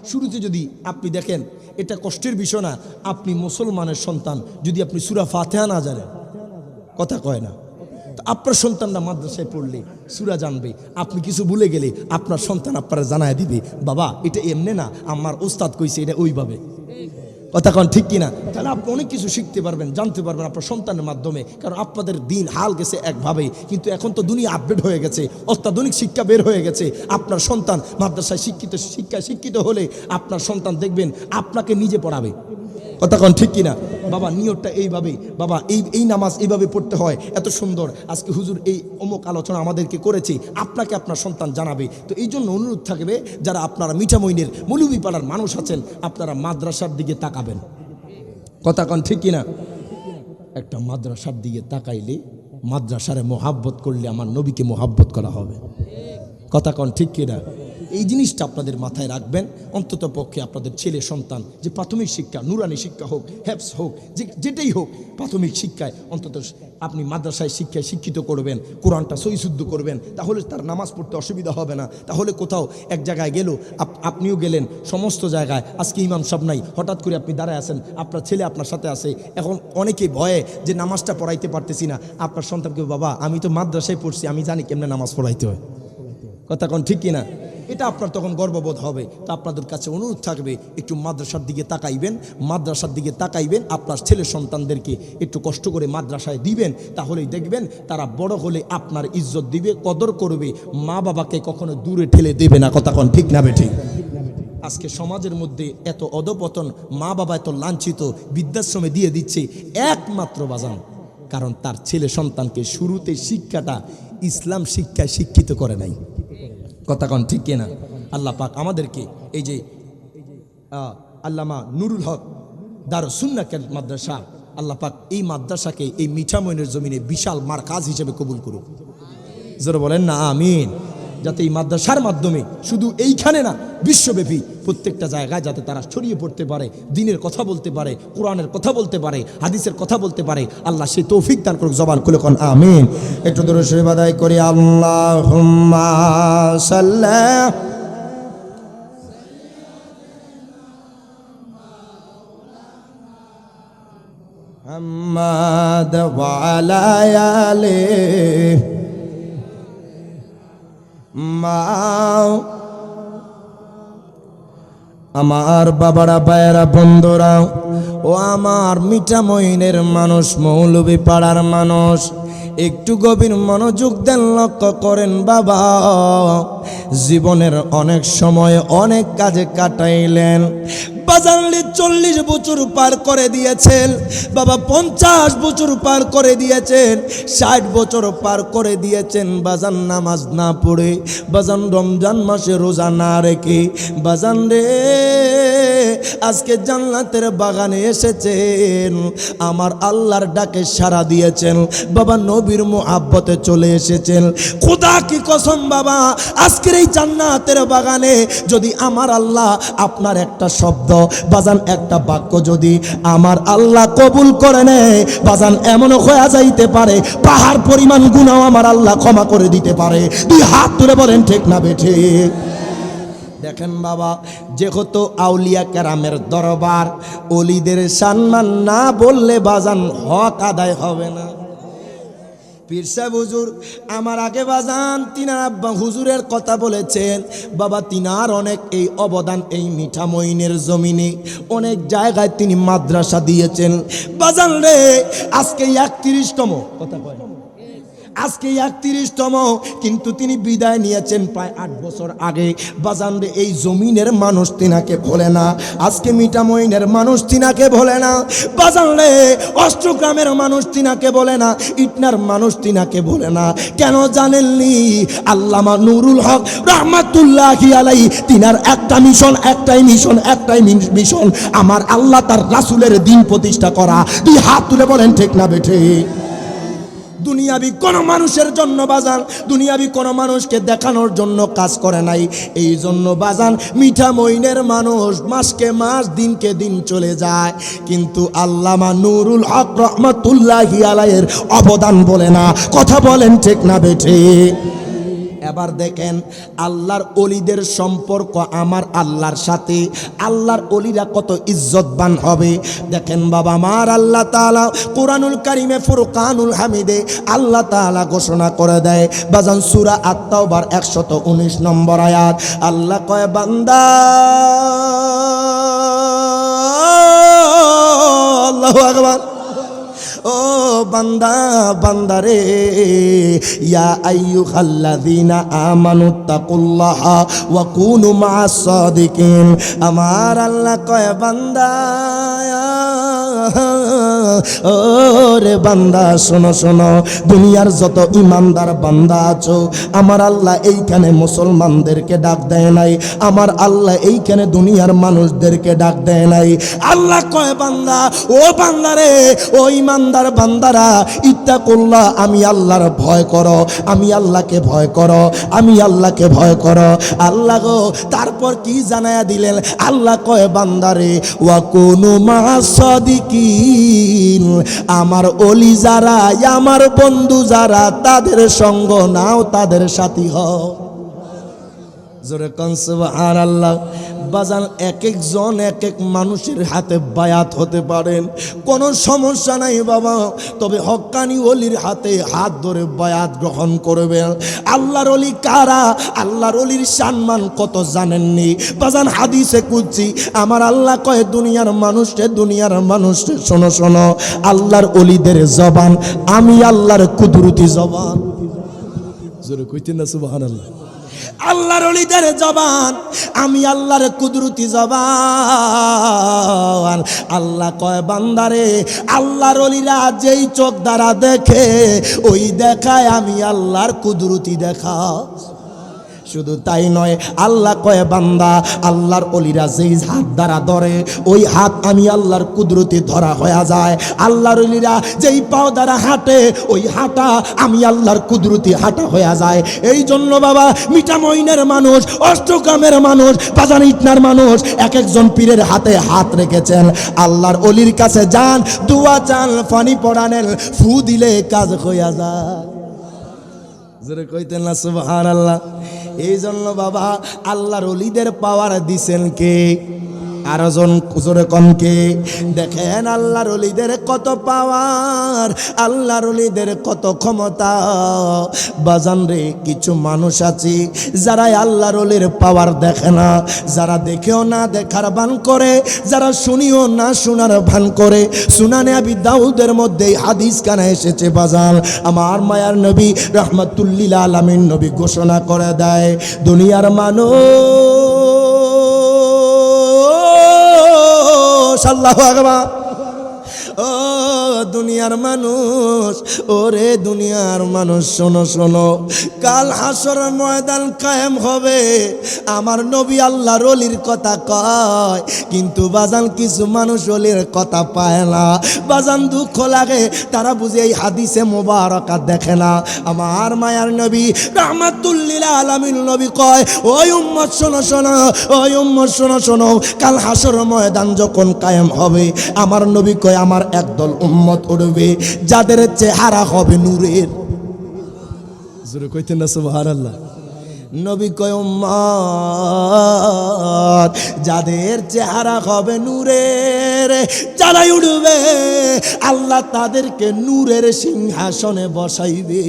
Speaker 1: শুরুতে যদি আপনি দেখেন, এটা কষ্টের বিষয় না, আপনি মুসলমানের সন্তান যদি আপনি সূরা ফাতিহা না জানেন, কথা কয় না, আপনার সন্তানরা মাদ্রাসায় পড়লে সূরা জানবে। আপনি কিছু ভুলে গেলে আপনার সন্তান আপনারা জানায় দিবে, বাবা এটা এমনে না, আমার ওস্তাদ কইছে এটা ওইভাবে। কথা কন ঠিক কিনা? তাহলে আপনি অনেক কিছু শিখতে পারবেন, জানতে পারবেন আপনার সন্তানের মাধ্যমে। কারণ আপনাদের দিন হাল গেছে একভাবে, কিন্তু এখন তো দুনিয়া আপডেট হয়ে গেছে, অত্যাধুনিক শিক্ষা বের হয়ে গেছে। আপনার সন্তান মাদ্রাসায় শিক্ষিত হলে আপনার সন্তান দেখবেন আপনাকে নিজে পড়াবে। কথা কন ঠিক কিনা? বাবা নিয়তটা এইভাবে, বাবা এই নামাজ এইভাবে পড়তে হয়, এত সুন্দর। আজকে হুজুর এই অমুক আলোচনা আমাদেরকে করেছে, আপনাকে আপনার সন্তান জানাবে। তো এই জন্য অনুরোধ থাকবে, যারা আপনারা মিঠামইনের মৌলভীপাড়ার মানুষ আছেন, আপনারা মাদ্রাসার দিকে তাকাবেন। কথা কন ঠিক কিনা? একটা মাদ্রাসার দিকে তাকাইলে, মাদ্রাসারে মোহাব্বত করলে আমার নবীকে মোহাব্বত করা হবে। কথা কন ঠিক কিনা? এই জিনিসটা আপনাদের মাথায় রাখবেন। অন্তত পক্ষে আপনাদের ছেলে সন্তান যে প্রাথমিক শিক্ষা, নুরানি শিক্ষা হোক, হেফস হোক, যেটাই হোক, প্রাথমিক শিক্ষায় অন্তত আপনি মাদ্রাসায় শিক্ষিত করবেন, কোরআনটা সহি শুদ্ধ করবেন, তাহলে তার নামাজ পড়তে অসুবিধা হবে না। তাহলে কোথাও এক জায়গায় গেল, আপনিও গেলেন, সমস্ত জায়গায় আজকে ইমাম সাহেব নাই, হঠাৎ করে আপনি দাঁড়ায় আছেন, আপনার ছেলে আপনার সাথে আছে, এখন অনেকে ভয়ে যে নামাজটা পড়াইতে পারতেছি না, আপনার সন্তানকে, বাবা আমি তো মাদ্রাসায় পড়ছি, আমি জানি কেমনে নামাজ পড়াইতে হয়। কথা কোন ঠিক কিনা? এটা আপনার তখন গর্ববোধ হবে। তো আপনাদের কাছে অনুরোধ থাকবে একটু মাদ্রাসার দিকে তাকাইবেন, মাদ্রাসার দিকে তাকাইবেন, আপনার ছেলে সন্তানদেরকে একটু কষ্ট করে মাদ্রাসায় দিবেন, তাহলেই দেখবেন তারা বড় হলে আপনার ইজ্জত দিবে, কদর করবে, মা বাবাকে কখনো দূরে ঠেলে দেবে না। কথা কোন ঠিক না বেঠিক? আজকে সমাজের মধ্যে এত অধপতন, মা বাবা এত লাঞ্ছিত, বৃদ্ধাশ্রমে দিয়ে দিচ্ছে একমাত্র বাজান কারণ তার ছেলে সন্তানকে শুরুতে শিক্ষাটা ইসলাম শিক্ষায় শিক্ষিত করে নাই। কথা কোন ঠিক কিনা? আল্লাহ পাক আমাদেরকে এই যে আল্লামা নুরুল হক দারুস সুন্নাহ মাদ্রাসা, আল্লাহ পাক এই মাদ্রাসাকে এই মিঠামইনের জমিনে বিশাল মারকাজ হিসেবে কবুল করুক। যারা বলেন না আমিন। যাতে এই মাদ্রাসার মাধ্যমে শুধু এইখানে না, বিশ্বব্যাপী প্রত্যেকটা জায়গায় যাতে তারা ছড়িয়ে পড়তে পারে, দ্বীনের কথা বলতে পারে, কোরআনের কথা বলতে পারে, হাদিসের কথা বলতে পারে, আল্লাহ সেই তৌফিক দান করুক। জবান খুলে কোন আমিন। একটু দরুদ শরীফ আদায় করি। আল্লাহুম্মা সাল্লি মুহাম্মাদ ওয়া আলা আলিহি আমার বাবারা, ভাইয়েরা, বন্ধুরা ও আমার মিঠামইনের মানুষ, মৌলভী পাড়ার মানুষ, একটু গভীর মনোযোগ দেন, লক্ষ্য করেন। বাবা জীবনের অনেক সময় অনেক কাজে কাটাইলেন, বাজানলে 40 বছর পার করে দিয়েছেন, বাবা 50 বছর পার করে দিয়েছেন, 60 বছর পার করে দিয়েছেন। বাজান নামাজ না পড়ে, বাজান রমজান মাসে রোজা না রেখে, বাজান রে আজকে জান্নাতের বাগানে এসেছেন, আমার আল্লাহর ডাকে সাড়া দিয়েছেন, বাবা নবীর মুহাব্বতে চলে এসেছেন। খোদা কি কসম বাবা, আজকের এই জান্নাতের বাগানে যদি আমার আল্লাহ আপনার একটা শব্দ বাজান, একটা বাক্য যদি আমার আল্লাহ কবুল করে নেয়, বাজান এমনও হয়ে যাইতে পারে পাহাড় পরিমাণ গুনাহ আমার আল্লাহ ক্ষমা করে দিতে পারে। দুই হাত তুলে বলেন ঠিক না বেঠিক? দেখেন বাবা, যেহেতু আউলিয়া কেরামের দরবার, ওলিদের সম্মান না বললে বাজান হক আদায় হবে না। পীর সাহেব হুজুর আমার আগে বাজান তিনার আব্বা হুজুরের কথা বলেছেন, বাবা তিনার অনেক এই অবদান এই মিঠামইনের জমিনে অনেক জায়গায় তিনি মাদ্রাসা দিয়েছেন। বাজান রে আজকে 31তম কথা কয়, আজকে 31তম, কিন্তু তিনি বিদায় নিয়েছেন প্রায় 8 বছর আগে। বাজান রে এই জমিনের মানুষ তিনাকে ভোলে না, আজকে মিঠামইনের মানুষ তিনাকে ভোলে না। বাজান রে অষ্টগ্রামের মানুষ তিনাকে বলে না, ইটনার মানুষ তিনাকে বলে না। কেন জানেননি? আল্লামা নুরুল হক রহমাতুল্লাহি আলাইহি তিনার একটা মিশন, একটাই মিশন, আমার আল্লাহ তার রাসূলের দ্বীন প্রতিষ্ঠা করা। দুই হাত তুলে বলেন ঠিক না বেঠিক? দুনিয়াবি কোন মানুষের জন্য বাজান, দুনিয়াবি কোন মানুষকে দেখানোর জন্য কাজ করে নাই। এই জন্য বাজান মিঠামইনের মানুষ মাসকে মাস, দিনকে দিন চলে যায়, কিন্তু আল্লামা নুরুল হক রহমাতুল্লাহি আলাইহির অবদান বলে না। কথা বলেন ঠিক না বেঠিক? এবার দেখেন আল্লাহর ওলিদের সম্পর্ক আমার আল্লাহর সাথে, আল্লাহর ওলিরা কত ইজ্জতবান হবে। দেখেন বাবা আমার আল্লাহ তাআলা কোরআনুল কারীমে ফুরকানুল হামিদে আল্লাহ তাআলা ঘোষণা করে দেয় বাজান সূরা আত-তাওবার 119 নম্বর আয়াত, আল্লাহ কয় বান্দা, আল্লাহু আকবার, ও বান্দা বান্দারে, ইয়া আইয়ুহাল্লাযীনা আমানুত্তাকুল্লাহা ওয়া কুনু মা'আস সাদিকিন। আমার আল্লাহ কয় বান্দা, ও রে বান্দা শোনো শোনো, দুনিয়ার যত ইমানদার বান্দা আছো, আমার আল্লাহ এইখানে মুসলমানদেরকে ডাক দেয় নাই, আমার আল্লাহ এইখানে দুনিয়ার মানুষদেরকে ডাক দেয় নাই। আল্লাহ কয় বান্দা, ও বান্দারে, ও ইমানদার বান্দারা, ইত্তাকুল্লাহ, আমি আল্লাহর ভয় করো, আমি আল্লাহকে ভয় করো, আমি আল্লাহকে ভয় করো। আল্লাহ গো তারপর কি জানায়া দিলেন? আল্লাহ কয় বান্দারে, ওয়া কুনু মা'আস সাদিকিন, আমার ওলি যারা, আমার বন্ধু যারা, তাদের সঙ্গ নাও, তাদের সাথী হও। জোরে কোন সুবহানাল্লাহ। বাজান এক একজন এক এক মানুষের হাতে বায়াত হতে পারেন, কোনো সমস্যা নাই বাবা, তবে হক্কানি ওলির হাতে হাত ধরে বায়াত গ্রহণ করবেন। আল্লাহর ওলি কারা, আল্লাহর ওলির সম্মান কত জানেননি বাজান? হাদিসে কুদসি আমার আল্লাহ কয়, দুনিয়ার মানুষে শোনো শোনো, আল্লাহর ওলিদের জবান আমি আল্লাহর কুদরতি জবান। জোরে কইতেন না সুবহানাল্লাহ? আল্লাহর ওলিদের জবান আমি আল্লাহর কুদরতি জবান। আল্লাহ কয় বান্দারে, আল্লাহর ওলিরা যেই চোখ দ্বারা দেখে ওই দেখায় আমি আল্লাহর কুদরতি দেখা। শুধু তাই নয়, আল্লাহ কয় বান্দা, আল্লাহর ওলিরা যেই হাত দ্বারা ধরে ওই হাত আমি আল্লাহর কুদরতি ধরা হয়ে যায়। আল্লাহর ওলিরা যেই পাও দ্বারা হাঁটে ওই হাঁটা আমি আল্লাহর কুদরতি হাঁটা হয়ে যায়। এই জন্য বাবা, মিঠামইনের মানুষ, অষ্টগ্রামের মানুষ, বাজান ইটনার মানুষ এক একজন পীরের হাতে হাত রেখেছেন। আল্লাহর ওলির কাছে যান, দোয়া চান, পানি পড়ানেন, ফু দিলে কাজ হয়ে যায়। জোরে কইতেন না সুবহানাল্লাহ? এই জন্য বাবা, আল্লাহর ওলিদের পাওয়ার দিছেন কে? আরো জোরে কোন কে? দেখেন আল্লাহর ওলিদের কত পাওয়ার, আল্লাহর ওলিদের কত ক্ষমতা। বাজান রে, কিছু মানুষ আছে যারা আল্লাহর ওলির পাওয়ার দেখে না, যারা দেখেও না দেখার ভান করে, যারা শুনিও না শোনার ভান করে। সুনানে আবি দাউদের মধ্যে হাদিস কানা এসেছে বাজান, আমার মায়ার নবী রাহমাতুল্লিল আলামিন নবী ঘোষণা করে দেয়, দুনিয়ার মানুষ, আল্লাহু আকবার, ও দুনিয়ার মানুষ, ওরে দুনিয়ার মানুষ শোনো শোনো, কাল হাসরের ময়দান কায়েম হবে। আমার নবী আল্লাহর ওলির কথা কয়, কিন্তু বাজান কিছু মানুষ ওলির কথা পায় না। বাজান দুঃখ লাগে, তারা বুঝে এই হাদিসে মোবারকা দেখে না। আমার মায়ার নবী রাহমাতুল্লিল আলামিন নবী কয়, ওই উম্মত শোনো শোনো, ওই উম্মত শোনো শোনো, কাল হাসরের ময়দান যখন কায়েম হবে, আমার নবী কয় আমার একদল উম্মত উঠবে যাদের চেহারা হবে নূরের। জোরে কইতেন না সুবহানাল্লাহ? নবী কয় উম্মত যাদের চেহারা হবে নূরের, যারাই উঠবে আল্লাহ তাদেরকে নূরের সিংহাসনে বসাইবে।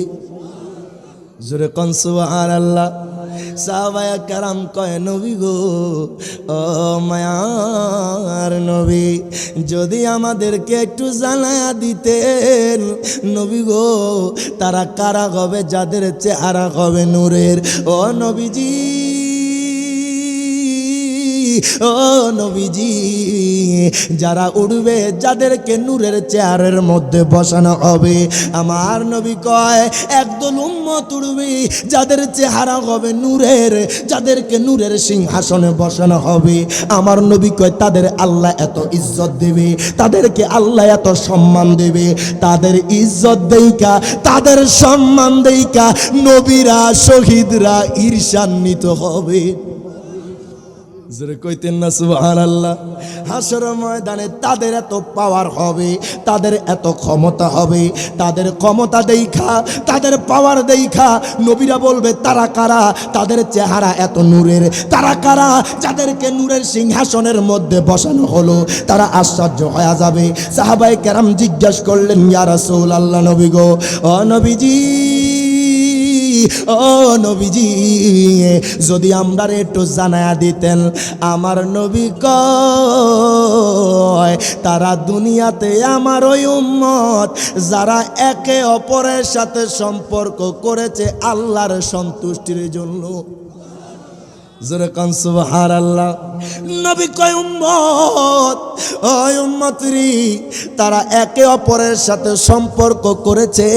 Speaker 1: জোরে কোন সুবহানাল্লাহ? সাহাবায়ে কেরাম কয়, নবী গো, ও মায়ার নবী, যদি আমাদেরকে একটু জানায়া দিতেন নবী গো, তারা কারা হবে যাদের চেহারা হবে নূরের। ও নবীজি, ও নবীজি, যারা উঠবে যাদেরকে নূরের চেয়ারের মধ্যে বসানো হবে, আমার নবী কয় একদল উম্মত উঠবে যাদের চেহারা হবে নূরের, যাদেরকে নূরের সিংহাসনে বসানো হবে। আমার নবী কয় তাদের আল্লাহ এত ইজ্জত দেবে, তাদেরকে আল্লাহ এত সম্মান দেবে, তাদের ইজ্জত দেইকা, তাদের সম্মান দেইকা নবীরা শহীদরা ঈর্ষান্বিত হবে। জোরে কইতেন না সুবহানাল্লাহ? হাসরের ময়দানে তাদের এত পাওয়ার হবে, তাদের এত ক্ষমতা হবে, তাদের ক্ষমতা দেইখা, তাদের পাওয়ার দেইখা নবীরা বলবে তারা কারা, তাদের চেহারা এত নূরের, তারা কারা যাদেরকে নূরের সিংহাসনের মধ্যে বসানো হলো। তারা আশ্চর্য হয়ে যাবে। সাহাবায়ে কেরাম জিজ্ঞাসা করলেন, ইয়া রাসূলুল্লাহ, নবী গো, ও নবীজি, ও নবীজি, যদি আমরা একটু জানায়া দিতেন। আমার নবী কয়, তারা দুনিয়াতে আমার ওই উম্মত যারা একে অপরের সাথে সম্পর্ক করেছে আল্লাহর সন্তুষ্টির জন্য। জোরে কান সুবহানাল্লাহ? নবী কয় উম্মত, ওই উম্মতরি তারা একে অপরের সাথে সম্পর্ক করেছে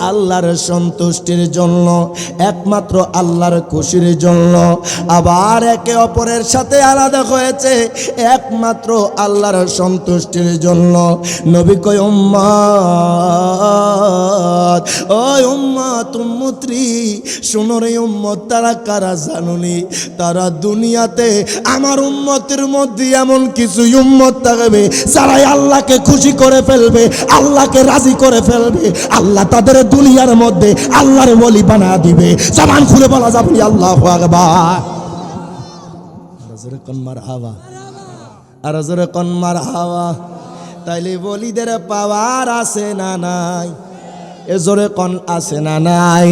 Speaker 1: আল্লাহর সন্তুষ্টির জন্য, একমাত্র আল্লাহর খুশির জন্য। আবার একে অপরের সাথে আলাদা হয়েছে একমাত্র আল্লাহর সন্তুষ্টির জন্য। নবী কয় উম্মত, ওই উম্মত, উম্মতরি শোনো রে উম্মত, তারা কারা জানুনি? তারা দুনিয়াতে আমার উম্মতের মধ্যে এমন কিছু উম্মত থাকবে যারা আল্লাহকে খুশি করে ফেলবে, আল্লাহকে রাজি করে ফেলবে। আল্লাহ তাদের দুনিয়ার মধ্যে আল্লাহর ওলি বানা দিবে। জবান খুলে বলা যাবে আল্লাহু আকবার। জোরে কোন মারহাবা, আর জোরে কোন মারহাবা। তাইলে ওলিদের পাওয়ার আছে না নাই? এ জোরে কোন আছে না নাই?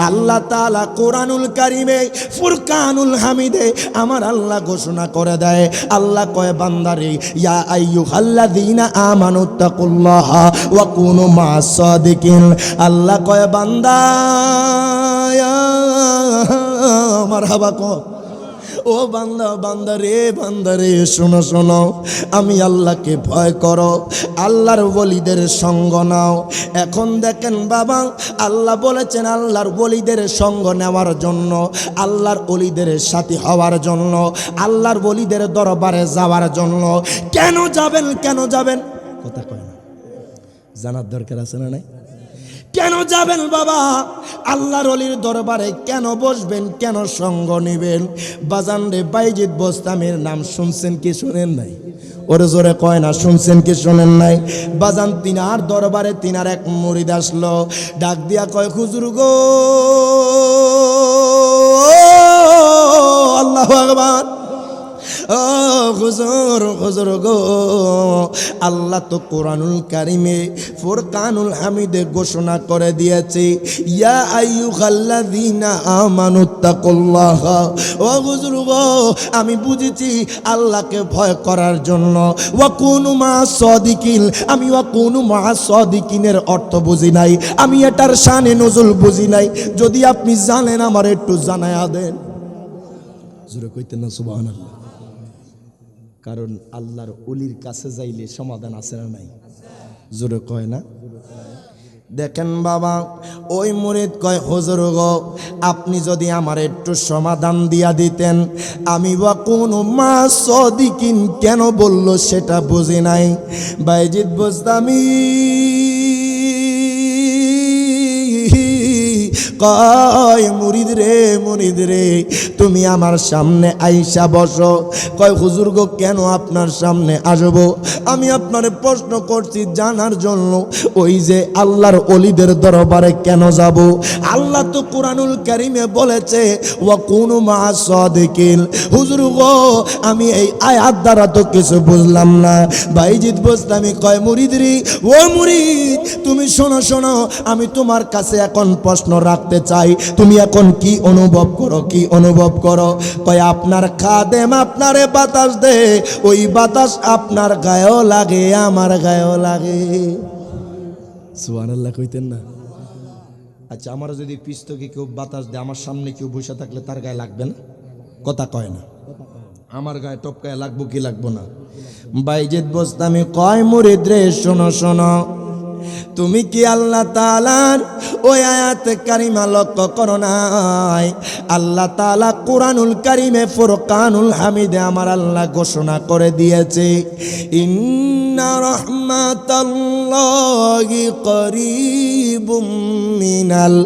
Speaker 1: আল্লাহ তাআলা কোরআনুল কারীমে ফুরকানুল হামিদে আমার আল্লাহ ঘোষণা করে দেয়, আল্লাহ কয় বান্দারে ইয়া আইয়ুহাল্লাযীনা আমানুত্তাকুল্লাহা ওয়া কুনু মা'আস সাদিকিন। আল্লাহ কয় বান্দা মারহাবা কও, ও বান্দা বান্দারে শোনো শোনো, আমি আল্লাহকে ভয় করো, আল্লাহর ওলিদের সঙ্গ নাও। এখন দেখেন বাবা, আল্লাহ বলেছেন আল্লাহর ওলিদের সঙ্গ নেওয়ার জন্য, আল্লাহর ওলিদের সাথী হওয়ার জন্য, আল্লাহর ওলিদের দরবারে যাওয়ার জন্য। কেন যাবেন কথা কয় না, জানার দরকার আছে না নাই? কেন যাবেন বাবা আল্লাহর ওলির দরবারে? কেন বসবেন, কেন সঙ্গ নেবেন? বাজান রে, বাইজিদ বোস্তামির নাম শুনছেন কি শুনেন নাই? ওরে জোরে কয় না, শুনছেন কি শুনেন নাই? বাজান তিনার দরবারে তিনার এক মুরিদ আসলো, ডাক দিয়া কয় হুজুর গো, আল্লাহু আকবার, ও হুজুর গো, আল্লাহ তো কোরআনুল কারীমে ফুরকানুল হামিদে ঘোষণা করে দিয়েছে, ইয়া আইয়ুহাল্লাযীনা আমানুত্তাকুল্লাহা। ও হুজুর গো, আমি বুঝেছি আল্লাহকে ভয় করার জন্য। ওয়া কুনু মা'আস সাদিকিন, আমি ওয়া কুনু মা'আস সাদিকিনের অর্থ বুঝি নাই, আমি এটার শানে নজুল বুঝি নাই। যদি আপনি জানেন আমার একটু জানায়া দেন। জোরে কইতেন না সুবহানাল্লাহ। কারণ আল্লাহর ওলির কাছে যাইলে সমাধান আছে না নাই? জোরে কয় না। দেখেন বাবা, ওই মুরিদ কয় হুজুর গো, আপনি যদি আমার একটু সমাধান দিয়া দিতেন, আমি বা কোনো মা'আস সাদিকিন কেন বললো সেটা বুঝি নাই। বাইজিদ বোস্তামি কয় মুরিদ রে তুমি আমার সামনে আইসা বসো। কয় হুজুর গো, কেন আপনার সামনে আসবো? আমি আপনারে প্রশ্ন করছি জানার জন্য, ওই যে আল্লাহর ওলিদের দরবারে কেন যাব? আল্লাহ তো কোরআনুল কারীমে বলেছে ওয়া কুনু মা'আস সাদিকিন। হুজুর গো, আমি এই আয়াত দ্বারা তো কিছু বুঝলাম না। বাইজিদ বোস্তামি কয় মুরিদ রে, ও মুরিদ তুমি শোনো, আমি তোমার কাছে এখন প্রশ্ন রাখতে চাই, তুমি এখন কি অনুভব করো? কয় আপনার খাদেম আপনারে বাতাস দে, ওই বাতাস আপনার গায়েও লাগে, আমার গায়েও লাগে। সুবহানাল্লাহ কইতেন না? আচ্ছা, আমার যদি পিছ থেকে কেউ বাতাস দেয়, আমার সামনে কেউ বসে থাকলে তার গায়ে লাগবে না? কথা কয় না। আমার গায়ে টপকায় লাগবো কি লাগবো না? বাইজিদ বোস্তামি কয় মুরিদ রে শোনো, তুমি কি আল্লাহ তাআলার ওই আয়াতে কারিমা লক্ষ্য করো নাই? আল্লাহ তাআলা কোরআনুল কারীমে ফুরকানুল হামিদে আমার আল্লাহ ঘোষণা করে দিয়েছে, ইন্না রাহমাতাল্লাহি করিবুম মিনাল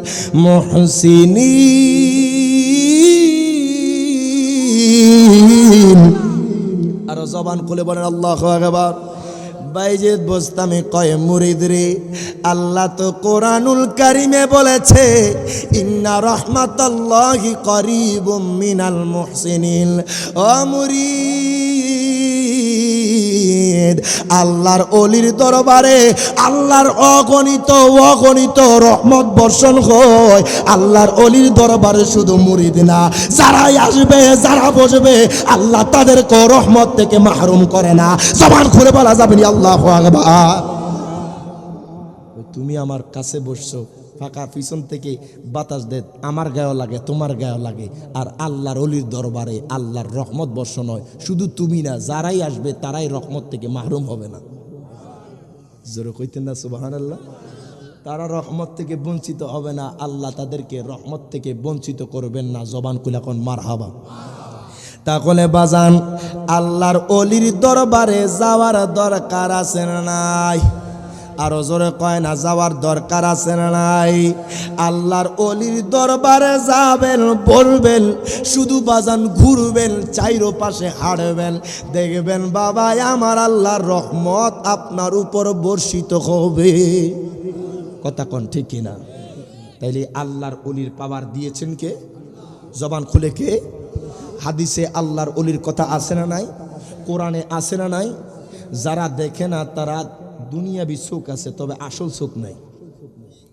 Speaker 1: মুহসিনিন। আর জবান খুলে বলেন আল্লাহু আকবার। বাইজিদ বোস্তামি কয় মুরিদ রে, আল্লাহ তো কোরআনুল কারীমে বলেছে ইন্না রাহমাতাল্লাহি করিবুম মিনাল মুহসিনিন। ও মুরিদ, আল্লাহর ওলির দরবারে আল্লাহর অগণিত রহমত বর্ষণ হয়। আল্লাহর ওলির দরবারে শুধু মুরিদ না, যারাই আসবে, যারা বসবে, আল্লাহ তাদেরকে রহমত থেকে মাহরুম করে না। জবান খুলে বলা যাবে না আল্লাহু আকবার। তুমি আমার কাছে বসছো, ফাঁকা পিছন থেকে বাতাস দে, আমার গায়েও লাগে, তোমার গায়েও লাগে। আর আল্লাহর ওলির দরবারে আল্লাহর রহমত বর্ষণ হয়। শুধু তুমি না, যারাই আসবে তারাই রহমত থেকে মাহরুম হবে না। জোরে কইতেন না সুবহানাল্লাহ? তারা রহমত থেকে বঞ্চিত হবে না, আল্লাহ তাদেরকে রহমত থেকে বঞ্চিত করবেন না। জবান খুলে এখন মারহাবা। তাহলে বাজান, আল্লাহর ওলির দরবারে যাওয়ার দরকার আছে না নাই? আরো জোরে কয় না, যাওয়ার দরকার আছে না নাই? আল্লাহর ওলির দরবারে যাবেন, বলবেন, শুধু বাজান ঘুরবেন, চাইরো পাশে হাঁটবেন, দেখবেন বাবা আমার আল্লাহর রহমত আপনার উপর বর্ষিত হবে। কথা কোন ঠিক কিনা? তাইলে আল্লাহর ওলির পাওয়ার দিয়েছেন কে? জবান খুলে কে? হাদিসে আল্লাহর ওলির কথা আছে না নাই? কোরআনে আছে না নাই? যারা দেখে না তারা দুনিয়াবি চোখ আছে, তবে আসল চোখ নাই।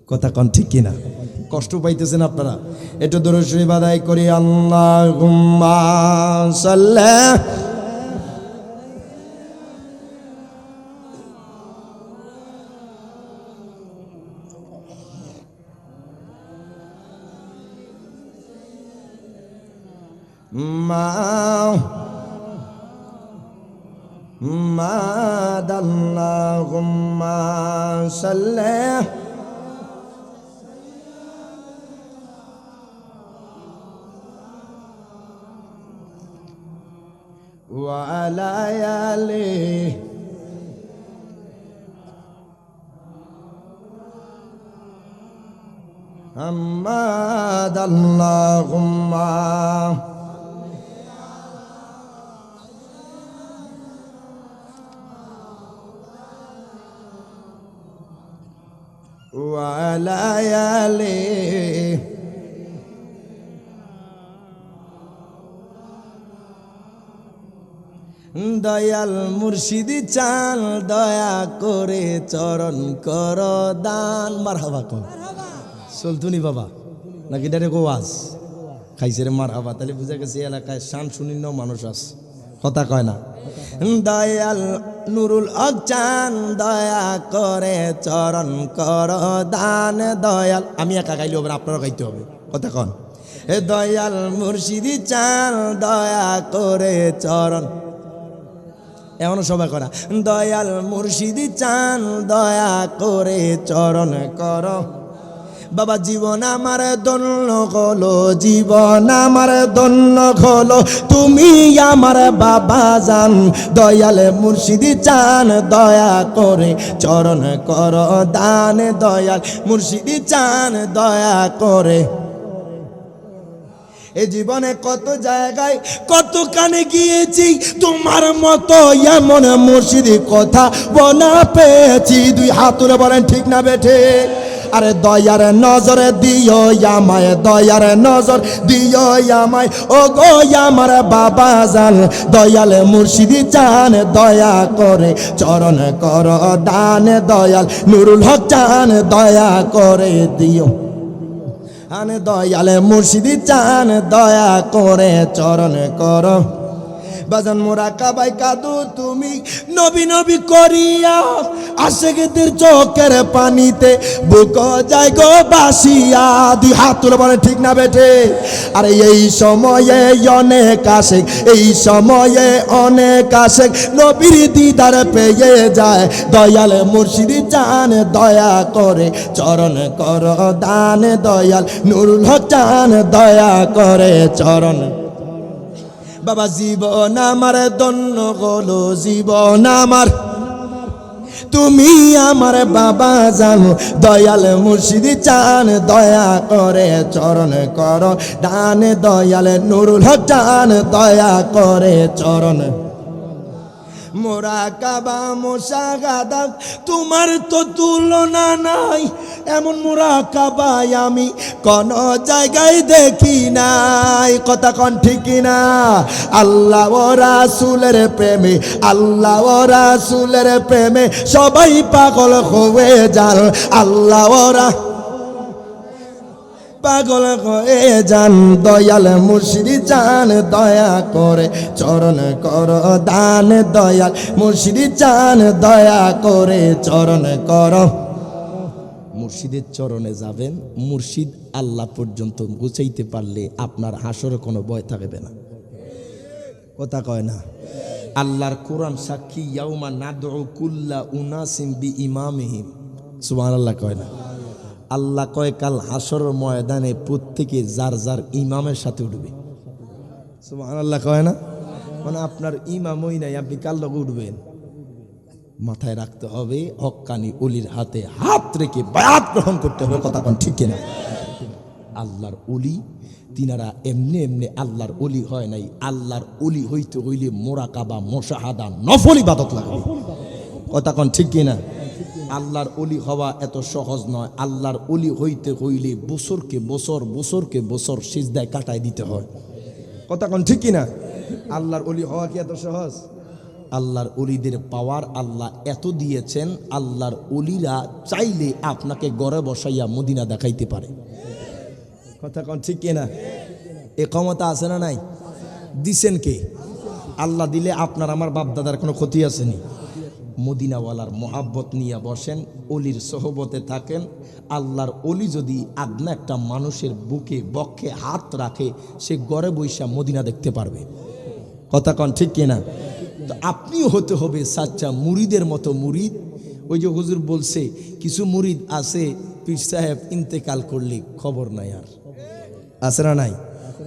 Speaker 1: কথা কন ঠিক কিনা? কষ্ট পাইতেছেন আপনারা? একটু দরুদ শরীফ আদায় করি। আল্লাহুম্মা সাল্লি আল্লাহুম্মা সাল্লি ওয়া আলা আলিহি মুহাম্মাদ আল্লাহুম্মা ওয়া আলা আলিহি দয়াল মুর্শিদি চান দয়া করে চরণ কর দান। মারহাবা কর চলতুনি বাবা নাকি ডাইরেক্ট ওয়াজ খাইছে রে মারহাবা। তাহলে বুঝা গেছে এলাকায় শান শুনিন্য মানুষ আছে, কথা কয় না। দয়াল নুরুল হক চান দয়া করে চরণ কর দান। দয়াল আমি একা গাইলে হবে, আপনারা গাইতে হবে, কথা কন। এ দয়াল মুর্শিদি চান দয়া করে চরণ, এমন সবাই করা। দয়াল মুর্শিদি চান দয়া করে চরণ কর। বাবা জীবন আমার ধন্য হলো, জীবন আমার ধন্য হলো, তুমি আমার বাবা জান। দয়াল মুর্শিদি চান দয়া করে চরণ কর দান। দয়াল মুর্শিদি চান দয়া করে। এ জীবনে কত জায়গায় কত কানে গিয়েছি, তোমার মতো এমন মুর্শিদি কথা বলা পেয়েছি। দুই হাত তুলে বলেন ঠিক না বেঠে? আরে দয়ার নজর দিও আমায়, দয়ার নজর দিও আমায়, ও গো আমার বাবা জান। দয়াল মুর্শিদি চান দয়া করে চরণ কর দান। দয়াল নুরুল হক চান দয়া করে দিও আনে। দয়াল মুর্শিদি চান দয়া করে চরণ কর। বাজান মোরা কাবাই কাদু তুমি নবী নবী করিয়া, আশেকদের চোখের পানিতে বুক যায় গো বাসিয়া। দুই হাত তুলে বলে ঠিক না বেঠে? আরে এই সময়ে অনেক আশেক, এই সময়ে অনেক আশেক নবীর দিদার পেয়ে যায়। দয়াল মুর্শিদি চান দয়া করে চরণ কর দান। দয়াল নুরুল হক চান দয়া করে চরণ। বাবা জীবন আমার ধন্য হলো, জীবন আমার, তুমি আমার বাবা জানো। দয়াল মুর্শিদি চান দয়া করে চরণ কর দান। দয়াল নুরুল হক চান দয়া করে চরণ। মোরাকাবা মোশাহাদা তোমার তো তুলনা নাই, এমন মোরাকাবায় আমি কোন জায়গায় দেখি নাই। কথা কন ঠিক না? আল্লাহ ও রাসূলের প্রেমে, আল্লাহ ও রাসূলের প্রেমে সবাই পাগল হয়ে যান। আল্লাহ ওরা পাগল হয়ে যান। দয়াল মুর্শিদি চান দয়া করে চরণ কর দান। দয়াল মুর্শিদি চান দয়া করে চরণ কর। মুর্শিদের চরণে যাবেন, মুর্শিদ আল্লাহ পর্যন্ত গুছাইতে পারলে আপনার হাসরে কোনো ভয় থাকবে না। কথা কয় না? আল্লাহর কোরআন সাক্ষী, ইয়াউমা নাদউ কুল্লা উনাসিম বিইমামিহিম। সুবহানাল্লাহ কয় না? আল্লাহ কয় কাল হাসর ময়দানে প্রত্যেকে যার যার ইমামের সাথে উঠবে। সুবহানাল্লাহ কয় না? মানে আপনার ইমামই নাই, আপনি কার লগে উঠবেন? মাথায় রাখতে হবে হক্কানি ওলির হাতে হাত রেখে বায়াত গ্রহণ করতে হবে। কথা কোন ঠিক কিনা? আল্লাহর ওলি তিনারা এমনি এমনি আল্লাহর ওলি হয় নাই। আল্লাহর ওলি হইতে হইলে মোরাকাবা মুশাহাদা নফল ইবাদত লাগবে। কথা কোন ঠিক কিনা? আল্লাহর ওলি হওয়া এত সহজ নয়। আল্লাহর ওলি হইতে হইলে বছরকে বছর সিজদায় কাটায় দিতে হয়। কথা কোন ঠিক কিনা? আল্লাহর ওলি হওয়া কি এত সহজ? আল্লাহর ওলিদের পাওয়ার আল্লাহ এত দিয়েছেন, আল্লাহর ওলিরা চাইলে আপনাকে ঘরে বসাইয়া মদিনা দেখাইতে পারে। কথা কোন ঠিক কিনা? এ ক্ষমতা আছে না নাই? দিছেন কে? আল্লাহ দিলে আপনার আমার বাপদাদার কোনো ক্ষতি আসেনি। মদিনাওয়ালার মোহাব্বত নিয়ে বসেন, অলির সোহবতে থাকেন। আল্লাহর অলি যদি আদনা একটা মানুষের বুকে বক্ষে হাত রাখে, সে ঘরে বৈশা মদিনা দেখতে পারবে। কথা কন ঠিক কিনা? তো আপনিও হতে হবে সাচ্চা মুরিদের মতো মুরিদ। ওই যে হুজুর বলছে কিছু মুরিদ আছে পীর সাহেব ইন্তেকাল করলে খবর নাই, আর আছে না নাই?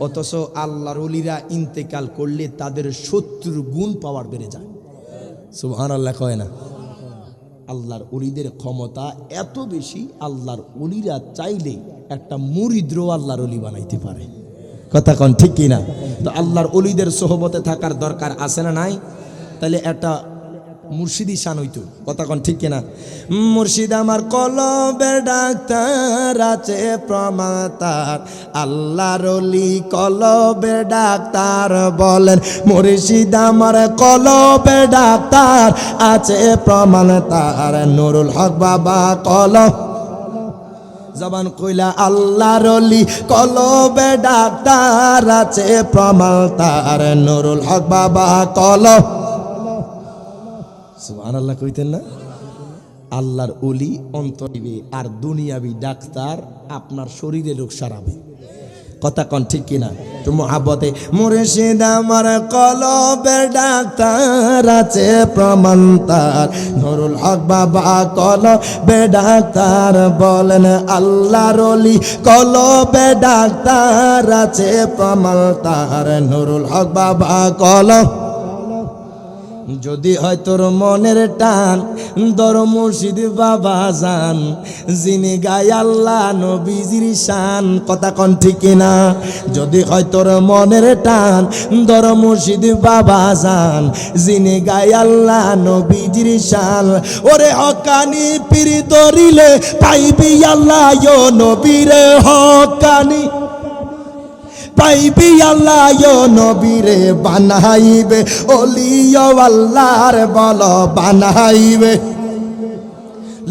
Speaker 1: অথচ আল্লাহর ওলিরা ইন্তেকাল করলে তাদের 70 গুণ পাওয়ার বেড়ে যায়। সুবহানাল্লাহ কয় না? আল্লাহর ওলিদের ক্ষমতা এত বেশি, আল্লাহর ওলিরা চাইলে একটা মুরিদও আল্লাহর ওলি বানাইতে পারে। কথা কন ঠিক কিনা? তো আল্লাহর ওলিদের সোহবতে থাকার দরকার আছে না নাই? তাহলে একটা মুর্শিদি শান হইতো। কথা কন ঠিক কিনা? মুর্শিদ আমার কলবের ডাক্তার আছে প্রমাণ তার, আল্লাহর ওলি কলবের ডাক্তার বলেন। মুর্শিদ আমার কলবের ডাক্তার আছে প্রমাণ তার, নুরুল হক বাবা কলব জবান কইলা আল্লাহর ওলি কলবে ডাক্তার আছে প্রমাণ তার, নুরুল হক বাবা কলব। সুবহানাল্লাহ কইতেন না? আল্লাহর ওলি অন্তরিবে আর দুনিয়াবি ডাক্তার আপনার শরীরে রোগ সারাবে। কথা কন ঠিক কিনা? তো মোহাব্বতে মুর্শিদ আমার কলবের ডাক্তার আছে প্রমাণ তার, নুরুল হক বাবা কলবে ডাক্তার বলেন। আল্লাহর ওলি কলবে ডাক্তার আছে প্রমাণ তার, নুরুল হক বাবা কলব। যদি হয় তোর মনের টান দর মুর্শিদ বাবা জান, যিনি গায় আল্লাহ নবীজির শান। কথা কন ঠিক কিনা? যদি হয় তোর মনের টান দর মুর্শিদ বাবা জান, যিনি গায় আল্লাহ নবীজির শান। ওরে হকানি পীর দরিলে পাইবি আল্লাহ ও নবীরে, হকানি পাইবি আল্লাহ ও নবীরে বানাইবে, ওলি ও আল্লাহর বল বানাইবে।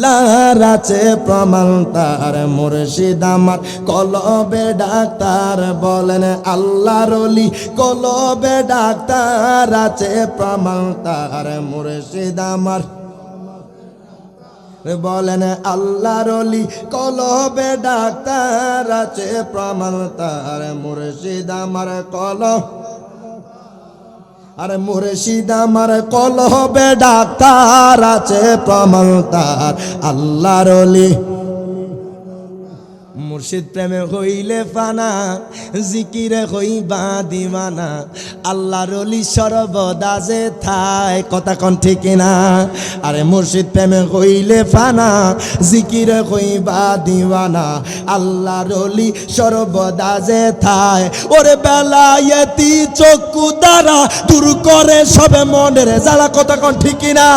Speaker 1: লার আছে প্রমাণ তার, মুর্শিদ আমার কলবে ডাক্তার বলেন। আল্লাহর ওলি কলবে ডাক্তার আছে প্রমাণ তার, মুর্শিদ আমার বলেন। আল্লাহর ওলি কলবে ডাক্তার আছে প্রমাণ তার, মুর্শিদ আমার কলব। আরে মুর্শিদ আমার কলবে ডাক্তার আছে প্রমাণ তার, আল্লাহর ওলি। মুর্শিদ প্রেমে হইলে ফানা, জিকিরে হইবা দিওয়ানা, আল্লাহর ওলি সর্বদা যে থায়। কথা কন ঠিক না? আরে মুর্শিদ প্রেমে হইলে ফানা, জিকিরে হইবা দিওয়ানা, আল্লাহর ওলি সর্বদা যে থায়। ওরে বেলায়েতি চক্ষু দ্বারা দূর করে সবে মনের জ্বালা। কথা কন ঠিক না?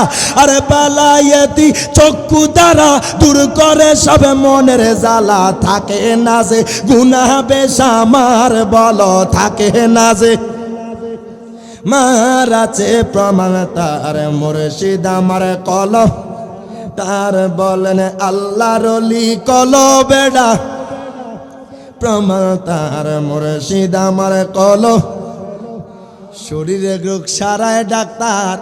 Speaker 1: আরে বেলায়েতি চক্ষু দ্বারা দূর করে সবে মনের জ্বালা। থাকে না যে গুনাহ বেশ আমার বল, থাকে না যে মার আছে প্রমাণ তার, মুর্শিদ আমার কলব তার বলেন। আল্লাহর ওলি কলবে ডাক্তার প্রমাণ তার, মুর্শিদ আমার কলব। শরীরে রোগ সারায় ডাক্তার,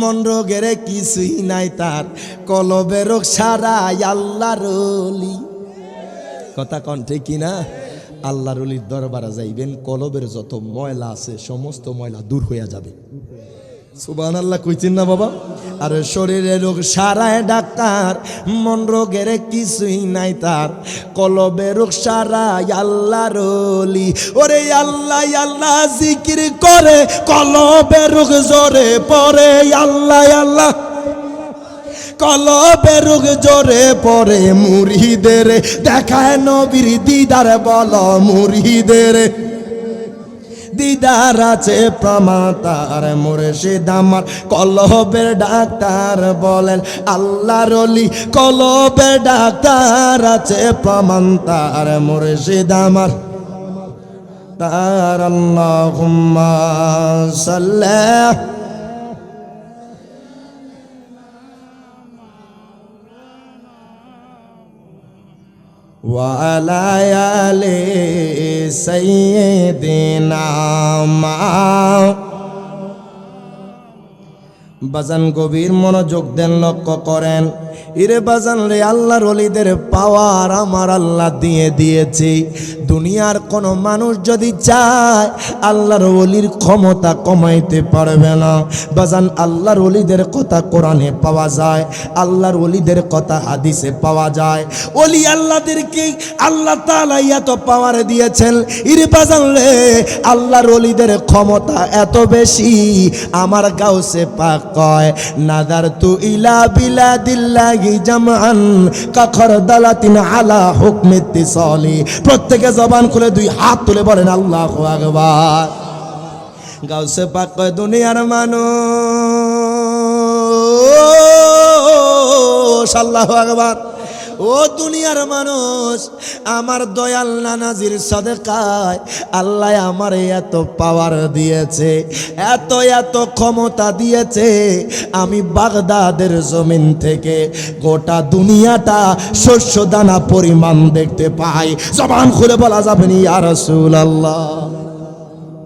Speaker 1: মন রোগের কিছুই নাই তার, কলবে রোগ সারায় আল্লাহর ওলি। কথা কন ঠিক কিনা? আল্লাহর ওলির দরবারে যাইবেন, কলবের যত ময়লা আছে সমস্ত ময়লা দূর হয়ে যাবে। সুবহানাল্লাহ কইছেন না বাবা? আর শরীরের রোগ সারায় ডাক্তার, মন রোগের কিছুই নাই তার, কলবের রোগ সারায় আল্লাহর ওলি। ওরে আল্লাহ আল্লাহ জিকির করে কলবের রোগ জোরে পড়ে, আল্লাহ আল্লাহ কলবে রোগ জোরে পড়ে। মুরিদের দেখায় নবীর দিদার বল, মুরিদের দিদার আছে প্রমাণ তার, মুর্শিদ আমার কলবের ডাক্তার বলেন। আল্লাহর ওলি কলবের ডাক্তার আছে প্রমাণ তার, মুর্শিদ আমার তার আল্লাহুম্মা সাল্লি ওয়া আলা আলি সাইয়্যিদিনা বাজান গভীর মনোযোগ দেন, লক্ষ্য করেন। ইরে বাজান রে, আল্লাহর ওলিদের পাওয়ার আমার আল্লাহ দিয়ে দিয়েছে। দুনিয়ার কোনো মানুষ যদি চায় আল্লাহর ওলির ক্ষমতা কমাইতে পারবে না। বাজান আল্লাহর ওলিদের কথা কোরআনে পাওয়া যায়, আল্লাহর ওলিদের কথা হাদিসে পাওয়া যায়। ওলি আল্লাহদেরকে আল্লাহ তাআলা এত পাওয়ার দিয়েছেন। ইরে বাজান রে, আল্লাহর ওলিদের ক্ষমতা এত বেশি, আমার গাউসে পাক কয় নাদারতু ইলা বিলাদিল্লাহি জামআন কাখরদালাতিন আলা হুকমি ইত্তিসালি। প্রত্যেকে জবান খুলে দুই হাত তুলে বলেন আল্লাহু আকবার। গাউসে পাক কয় দুনিয়ার মানুষ, আল্লাহু আকবার, ও দুনিয়ার মানুষ, আমার দয়াল নানাজির সাদেকায় আল্লাহ আমার এত পাওয়ার দিয়েছে, এত এত ক্ষমতা দিয়েছে, আমি বাগদাদের জমিন থেকে গোটা দুনিয়াটা শস্য দানা পরিমাণ দেখতে পাই। জবান খুলে বলা যাবে না ইয়া রাসূলুল্লাহ।